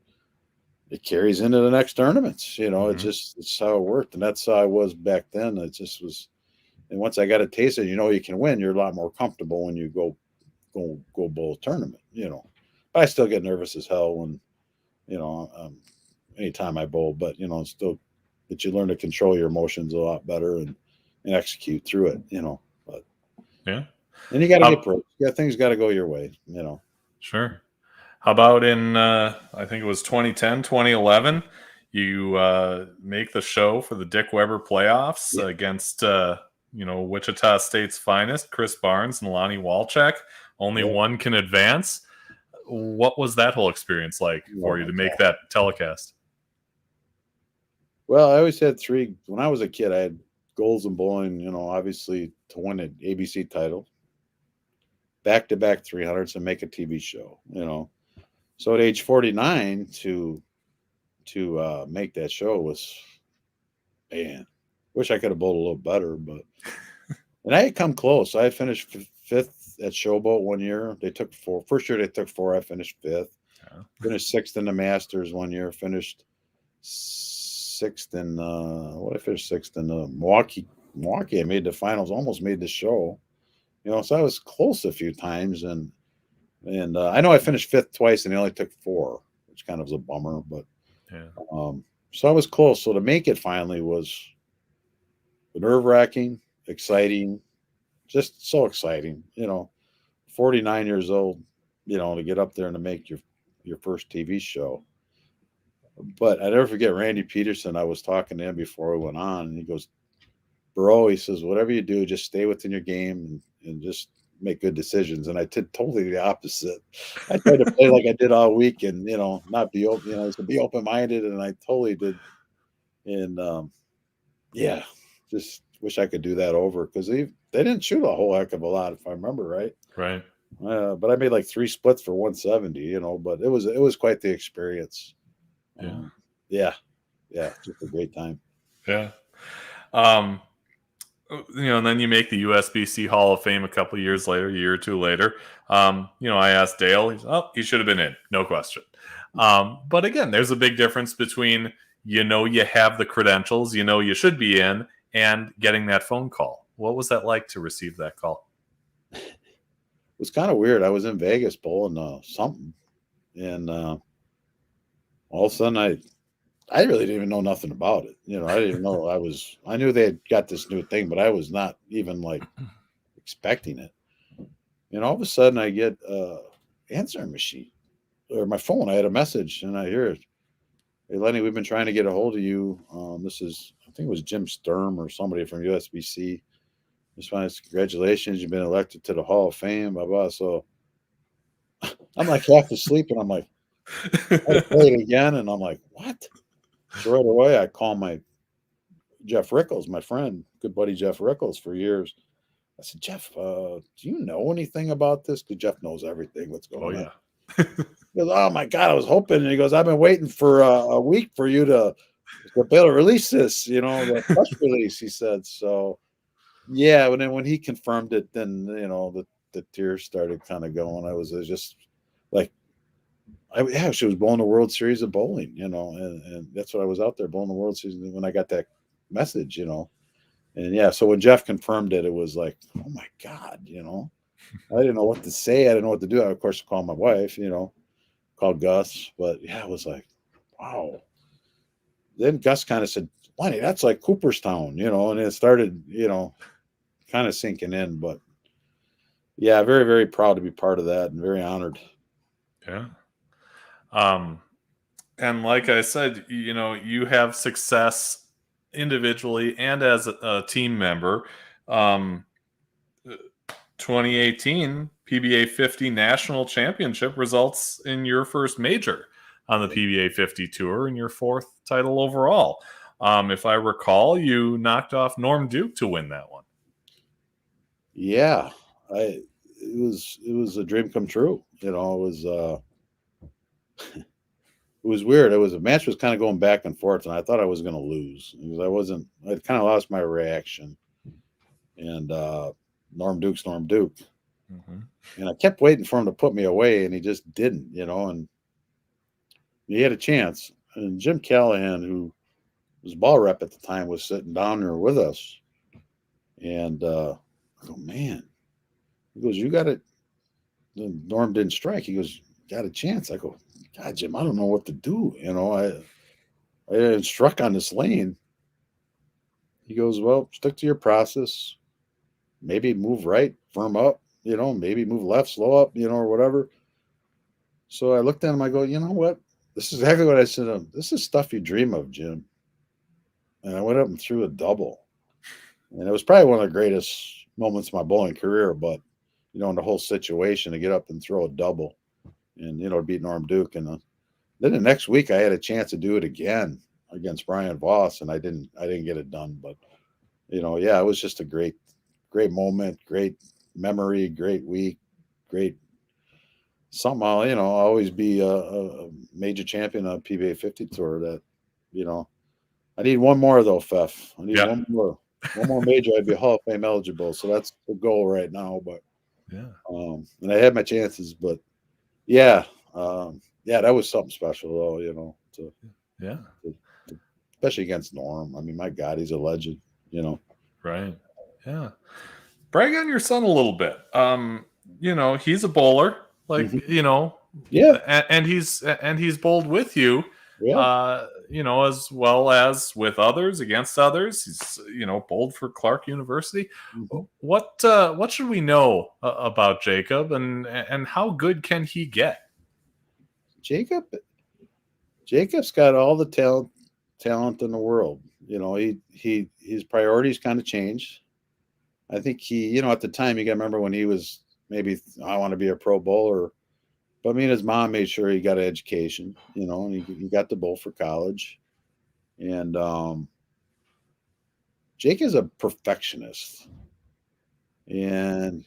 it carries into the next tournaments. It's how it worked, and that's how I was back then. It just was. And once I got a taste of, you can win, you're a lot more comfortable when you go bowl tournament. But I still get nervous as hell when, anytime I bowl. But still, but you learn to control your emotions a lot better and execute through it. But yeah, and you got to get pro. Yeah, things got to go your way. Sure. How about in I think it was 2010, 2011, you make the show for the Dick Weber playoffs against Wichita State's finest, Chris Barnes and Lonnie Walczak. Only one can advance. What was that whole experience like for you to make that telecast? Well, I always had three. When I was a kid, I had goals in bowling, obviously to win an ABC title, back-to-back 300s, and make a TV show, So at age 49 to make that show was, man, wish I could have bowled a little better, but and I had come close. I finished fifth at Showboat one year. They took four. First year they took four. I finished fifth. Yeah. Finished sixth in the Masters one year. Finished sixth in I finished sixth in Milwaukee. I made the finals. Almost made the show. So I was close a few times, and I know I finished fifth twice, and they only took four, which kind of was a bummer. But so I was close. So to make it finally was nerve-wracking, exciting, just so exciting. 49 years old, to get up there and to make your first TV show. But I never forget Randy Peterson. I was talking to him before we went on, and he goes, "Bro," he says, "whatever you do, just stay within your game and just make good decisions." And I did totally the opposite. I tried to play like I did all week, and not be open. To be open-minded, and I totally did. And just wish I could do that over because they didn't shoot a whole heck of a lot, if I remember right. Right. But I made like 3 splits for 170. But it was quite the experience. Yeah. Just a great time. Yeah. And then you make the USBC Hall of Fame a couple of years later, a year or two later. I asked Dale, he should have been in, no question. But again, there's a big difference between, you have the credentials, you should be in, and getting that phone call. What was that like to receive that call? It was kind of weird. I was in Vegas bowling something, and all of a sudden I really didn't even know nothing about it. I didn't even know I knew they had got this new thing, but I was not even like expecting it. And all of a sudden I get answering machine or my phone. I had a message and I hear it. "Hey, Lenny, we've been trying to get a hold of you. This is, I think it was Jim Sturm or somebody from USBC. Just want to say congratulations. You've been elected to the Hall of Fame, blah, blah." So I'm like half asleep and I'm like, I play it again. And I'm like, what? So right away, I call my Jeff Rickles, my friend, good buddy Jeff Rickles for years. I said, "Jeff, do you know anything about this?" Because Jeff knows everything, what's going on. He goes, "Oh my God, I was hoping." And he goes, "I've been waiting for a week for you to be able to release this, the press release," he said. So, yeah, when he confirmed it, then, the tears started kind of going. I was just like, she was bowling the World Series of bowling, and that's what I was out there bowling the World Series when I got that message, and so when Jeff confirmed it, it was like, oh my God, I didn't know what to say. I didn't know what to do. I, of course, called my wife, called Gus, but it was like, wow. Then Gus kind of said, "Lenny, that's like Cooperstown," and it started, kind of sinking in, but very, very proud to be part of that and very honored. Yeah. And like I said, you have success individually and as a team member. 2018 PBA 50 National Championship results in your first major on the PBA 50 Tour and your fourth title overall. If I recall, you knocked off Norm Duke to win that one. Yeah, it was a dream come true. It was was weird. The match was kind of going back and forth, and I thought I was going to lose because I kind of lost my reaction. And Norm Duke. Mm-hmm. And I kept waiting for him to put me away, and he just didn't, and he had a chance. And Jim Callahan, who was ball rep at the time, was sitting down there with us. And I go, man. He goes, you got it. Norm didn't strike. He goes, got a chance. I go, God, Jim, I don't know what to do. I didn't struck on this lane. He goes, well, stick to your process. Maybe move right, firm up, maybe move left, slow up, or whatever. So I looked at him. I go, you know what? This is exactly what I said to him. This is stuff you dream of, Jim. And I went up and threw a double. And it was probably one of the greatest moments of my bowling career. But, in the whole situation, to get up and throw a double and, beat Norm Duke. And then the next week I had a chance to do it again against Brian Voss, and I didn't get it done. But, it was just a great moment, great memory, great week, great. Somehow, I'll always be a major champion on PBA 50 Tour. That, I need one more though, Fef. I need one more major. I'd be Hall of Fame eligible. So that's the goal right now. But and I had my chances. But that was something special though. Especially against Norm. I mean, my God, he's a legend. Right. Yeah. Brag on your son a little bit. He's a bowler. Like, and he's bowled with you, as well as with others, against others. He's, bowled for Clark University. Mm-hmm. What should we know about Jacob, and how good can he get? Jacob's got all the talent in the world. His priorities kind of changed. I think he, at the time, you got to remember when he was maybe, I want to be a pro bowler. But me and his mom made sure he got an education, and he got to bowl for college. And Jake is a perfectionist. And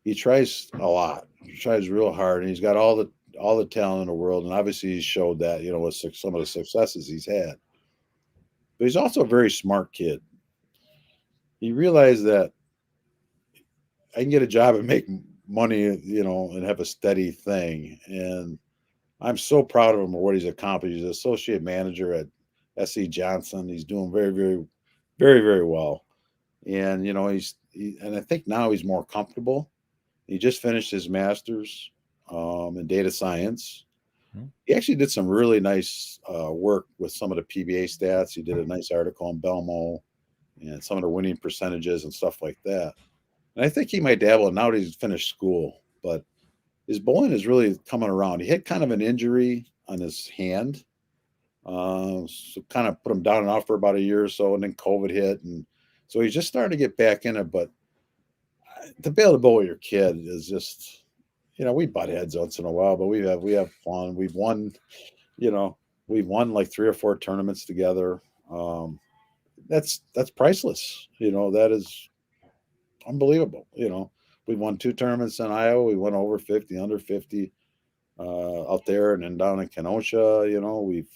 he tries a lot. He tries real hard. And he's got all the talent in the world. And obviously he showed that, with some of the successes he's had. But he's also a very smart kid. He realized that I can get a job and make money, and have a steady thing. And I'm so proud of him for what he's accomplished. He's an associate manager at S.E. Johnson. He's doing very, very, very, very well. And, and I think now he's more comfortable. He just finished his master's in data science. Mm-hmm. He actually did some really nice work with some of the PBA stats. He did a nice article on Belmo and some of the winning percentages and stuff like that. And I think he might dabble now that he's finished school, but his bowling is really coming around. He had kind of an injury on his hand, so kind of put him down and off for about a year or so, and then COVID hit, and so he's just starting to get back in it. But to be able to bowl with your kid is just, we butt heads once in a while, but we have fun. We've won like 3 or 4 tournaments together. That's priceless. That is unbelievable. We won 2 tournaments in Iowa. We went over 50, under 50 out there, and then down in Kenosha. We've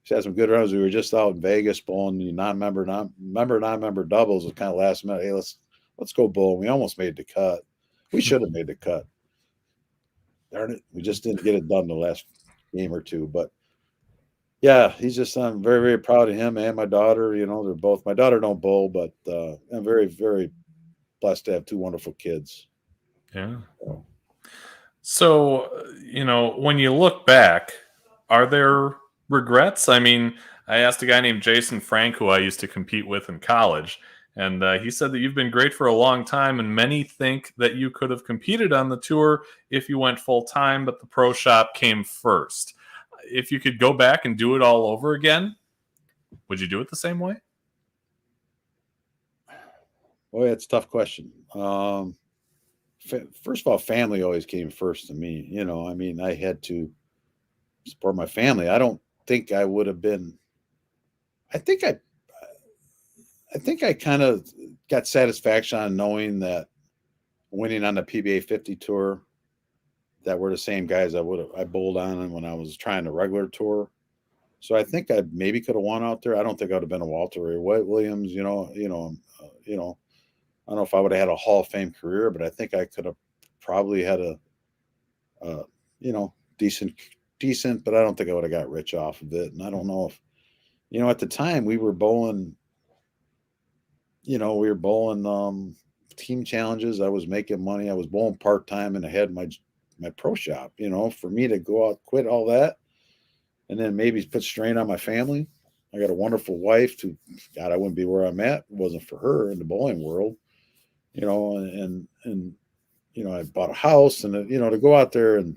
had some good runs. We were just out in Vegas bowling the non-member doubles. Was kind of last minute. Hey, let's go bowl. We almost made the cut. We should have made the cut. Darn it, we just didn't get it done the last game or two. But yeah, I'm very, very proud of him and my daughter. They're both. My daughter don't bowl, but I'm very, very blessed to have 2 wonderful kids. Yeah. So, when you look back, are there regrets? I mean, I asked a guy named Jason Frank, who I used to compete with in college, and he said that you've been great for a long time, and many think that you could have competed on the tour if you went full time, but the pro shop came first. If you could go back and do it all over again, would you do it the same way? Boy, that's a tough question. First of all, family always came first to me. I had to support my family. I don't think I would have been. I think I kind of got satisfaction on knowing that winning on the PBA 50 Tour that were the same guys I bowled on when I was trying the regular tour. So I think I maybe could have won out there. I don't think I would have been a Walter Ray White Williams. I don't know if I would have had a Hall of Fame career, but I think I could have probably had a decent, but I don't think I would have got rich off of it. And I don't know if, at the time we were bowling, team challenges. I was making money. I was bowling part-time and I had my pro shop, for me to go out, quit all that, and then maybe put strain on my family. I got a wonderful wife who, God, I wouldn't be where I'm at if it wasn't for her in the bowling world, and I bought a house and, to go out there and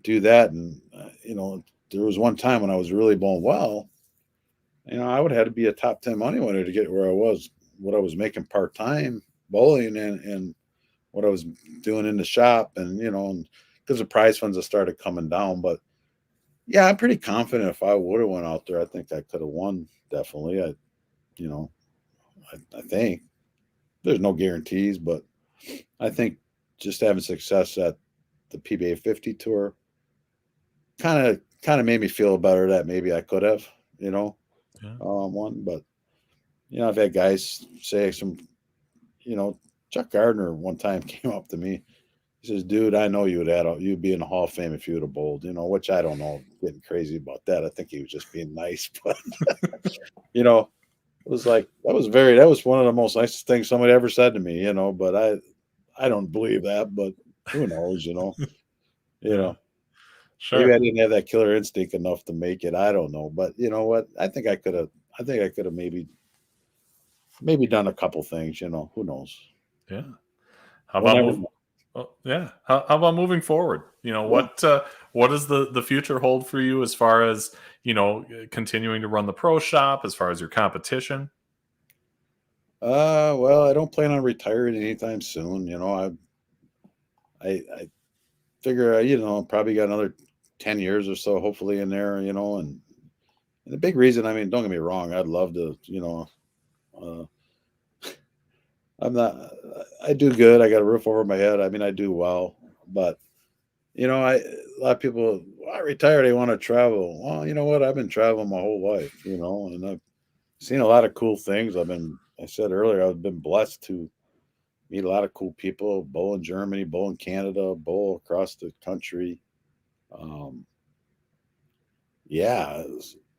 do that. And, there was one time when I was really bowling well, I would have had to be a top 10 money winner to get where I was, what I was making part-time bowling and what I was doing in the shop. And, because the prize funds have started coming down, but yeah, I'm pretty confident if I would have went out there, I think I could have won. Definitely. I think there's no guarantees, but I think just having success at the PBA50 Tour kind of made me feel better that maybe I could have, won. But I've had guys say Chuck Gardner one time came up to me. He says, "Dude, I know you'd be in the Hall of Fame if you would have bowled." Which I don't know, getting crazy about that. I think he was just being nice, but it was like that was one of the most nicest things somebody ever said to me. But I don't believe that, but who knows? Sure. Maybe I didn't have that killer instinct enough to make it. I don't know, but you know what? I think I could have maybe done a couple things. Who knows? Yeah. How about moving forward? What does the future hold for you as far as continuing to run the pro shop, as far as your competition? Well, I don't plan on retiring anytime soon. I figure probably got another 10 years or so, hopefully, in there. And the big reason, I mean, don't get me wrong, I'd love to. I do good. I got a roof over my head. I mean, I do well, but a lot of people, I retired, they want to travel. Well, you know what? I've been traveling my whole life, and I've seen a lot of cool things. I said earlier, I've been blessed to meet a lot of cool people, bowl in Germany, bowl in Canada, bowl across the country. Yeah.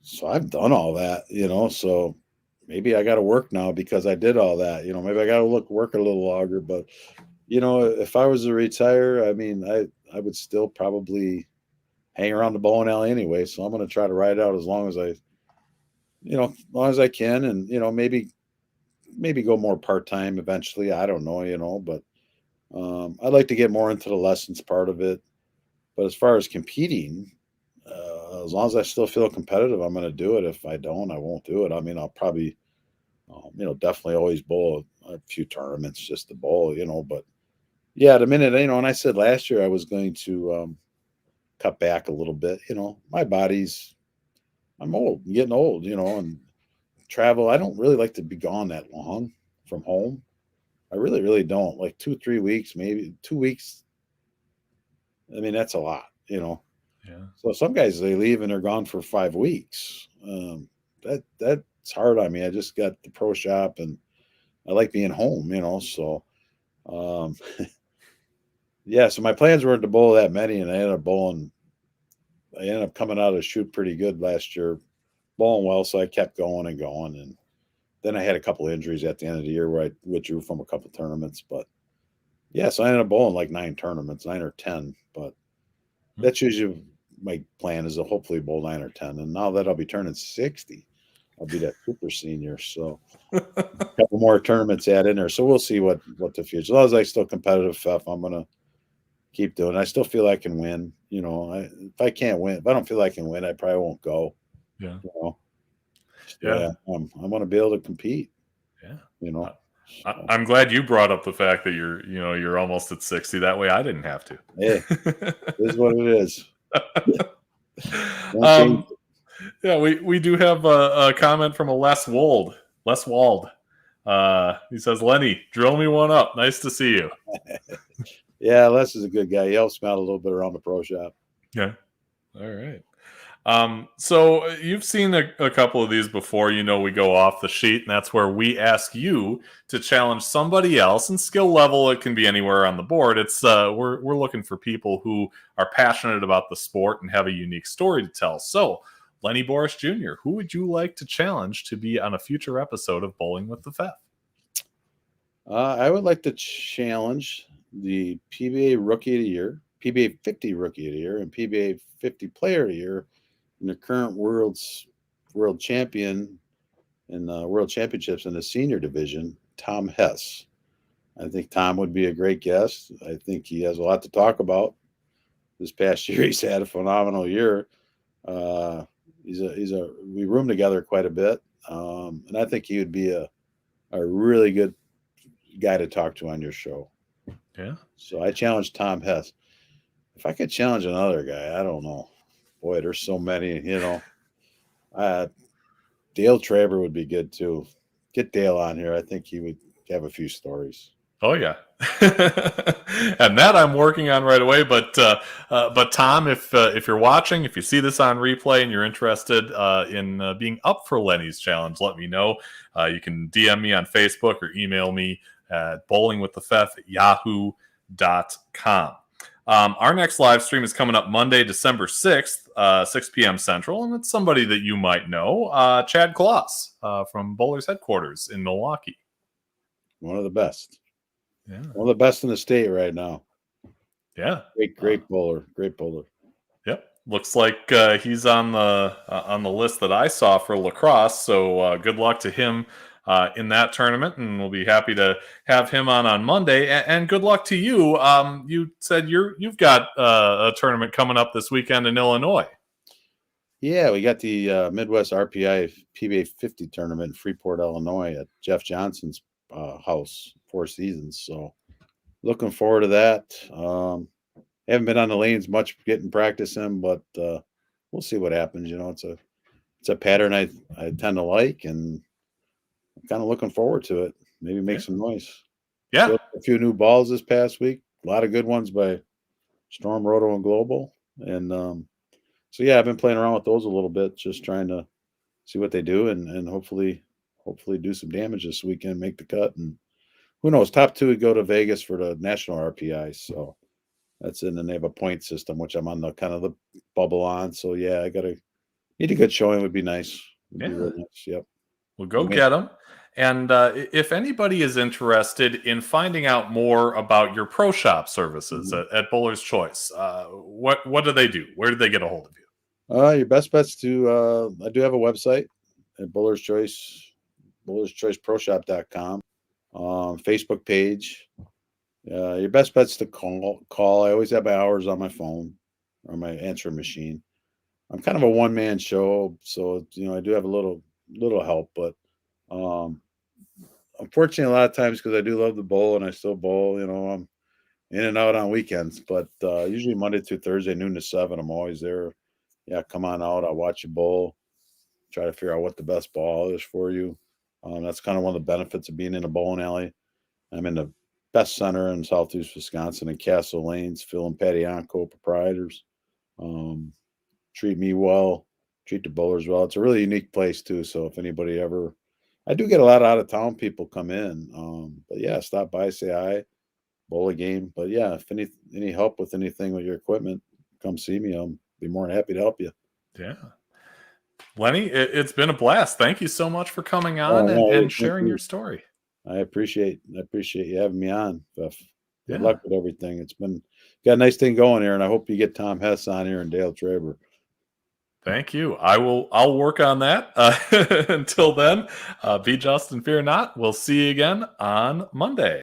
So I've done all that, so maybe I got to work now because I did all that. Maybe I got to work a little longer. But if I was to retire, I mean, I would still probably hang around the bowling alley anyway. So I'm going to try to ride out as long as I can, and maybe go more part time eventually. I don't know, but I'd like to get more into the lessons part of it. But as far as competing, as long as I still feel competitive, I'm going to do it. If I don't, I won't do it. I mean, I'll probably, definitely always bowl a few tournaments just to bowl, but yeah, the minute, and I said last year I was going to cut back a little bit, my body's, I'm old, I'm getting old, and travel. I don't really like to be gone that long from home. I really, really don't. Like 2-3 weeks, maybe 2 weeks. I mean, that's a lot, Yeah. So some guys, they leave and they're gone for 5 weeks. That's hard on me. I just got the pro shop and I like being home, so yeah, so my plans weren't to bowl that many, and I ended up coming out of the chute pretty good last year, bowling well, so I kept going and going, and then I had a couple of injuries at the end of the year where I withdrew from a couple of tournaments, but yeah, so I ended up bowling like 9 tournaments, 9 or 10, but that's usually my plan, is to hopefully bowl 9 or 10. And now that I'll be turning 60, I'll be that super senior. So a couple more tournaments add in there. So we'll see what the future. As long as I still competitive stuff, I'm gonna keep doing. I still feel I can win. If I can't win, if I don't feel I can win, I probably won't go. Yeah. Yeah. I want to be able to compete. Yeah. I'm glad you brought up the fact that you're almost at 60. That way I didn't have to. Hey, it is what it is. Yeah, we do have a comment from a Les Wald. He says, "Lenny, drill me one up. Nice to see you." Yeah, Les is a good guy. He helps me out a little bit around the pro shop. Yeah. All right. So you've seen a couple of these before. We go off the sheet, and that's where we ask you to challenge somebody else. And skill level, it can be anywhere on the board. It's we're looking for people who are passionate about the sport and have a unique story to tell. So, Lennie Boresch Jr., who would you like to challenge to be on a future episode of Bowling with the Fef? I would like to challenge the PBA Rookie of the Year, PBA 50 Rookie of the Year, and PBA 50 Player of the Year, and the current world champion in the World Championships in the senior division, Tom Hess. I think Tom would be a great guest. I think he has a lot to talk about. This past year, he's had a phenomenal year. We room together quite a bit, and I think he would be a really good guy to talk to on your show. Yeah. So I challenged Tom Hess. If I could challenge another guy, I don't know. Boy, there's so many, Dale Traber would be good too. Get Dale on here. I think he would have a few stories. Oh yeah, and that I'm working on right away. But Tom, if you're watching, if you see this on replay and you're interested in being up for Lennie's challenge, let me know. You can DM me on Facebook or email me at bowlingwiththefef@yahoo.com. Our next live stream is coming up Monday, December 6th, 6 p.m. Central, and it's somebody that you might know, Chad Kloss from Bowlers Headquarters in Milwaukee. One of the best. Yeah. One of the best in the state right now. Yeah. Great bowler. Great bowler. Yep. Looks like he's on the list that I saw for lacrosse. So good luck to him in that tournament, and we'll be happy to have him on Monday. And good luck to you. You said you've got a tournament coming up this weekend in Illinois. Yeah, we got the Midwest RPI PBA 50 tournament in Freeport, Illinois, at Jeff Johnson's house, Four Seasons. So looking forward to that. Haven't been on the lanes much getting practice in, but we'll see what happens. It's a pattern I tend to like, and I'm kind of looking forward to it. Maybe make some noise. Yeah. Built a few new balls this past week. A lot of good ones by Storm, Roto, and Global. And so yeah, I've been playing around with those a little bit, just trying to see what they do, and hopefully do some damage this weekend, make the cut, and who knows? Top two would go to Vegas for the national RPI. So that's in, and they have a point system, which I'm on the kind of the bubble on. So yeah, I need a good showing. Would be nice. Would be really nice. Yep. Well, go get them. And if anybody is interested in finding out more about your pro shop services at Bowler's Choice, what do they do? Where do they get a hold of you? Your best bet's to I do have a website at Bowler's Choice, BowlersChoiceProShop.com. Facebook page. Your best bet's to call. I always have my hours on my phone or my answering machine. I'm kind of a one-man show, so I do have a little help, but unfortunately, a lot of times, because I do love the bowl and I still bowl, I'm in and out on weekends, but usually Monday through Thursday, noon to 7, I'm always there. Yeah, come on out. I'll watch you bowl, try to figure out what the best ball is for you. That's kind of one of the benefits of being in a bowling alley. I'm in the best center in Southeast Wisconsin in Castle Lanes, Phil and Patty Onco proprietors. Treat me well, treat the bowlers well. It's a really unique place too. So if anybody ever, I do get a lot of out of town people come in. But yeah, stop by, say hi, bowl a game. But yeah, if any help with anything with your equipment, come see me. I'll be more than happy to help you. Yeah. Lennie, it's been a blast. Thank you so much for coming on and sharing your story. I appreciate you having me on. Good luck with everything. It's got a nice thing going here, and I hope you get Tom Hess on here and Dale Traber. Thank you. I'll work on that. Until then, be just and fear not. We'll see you again on Monday.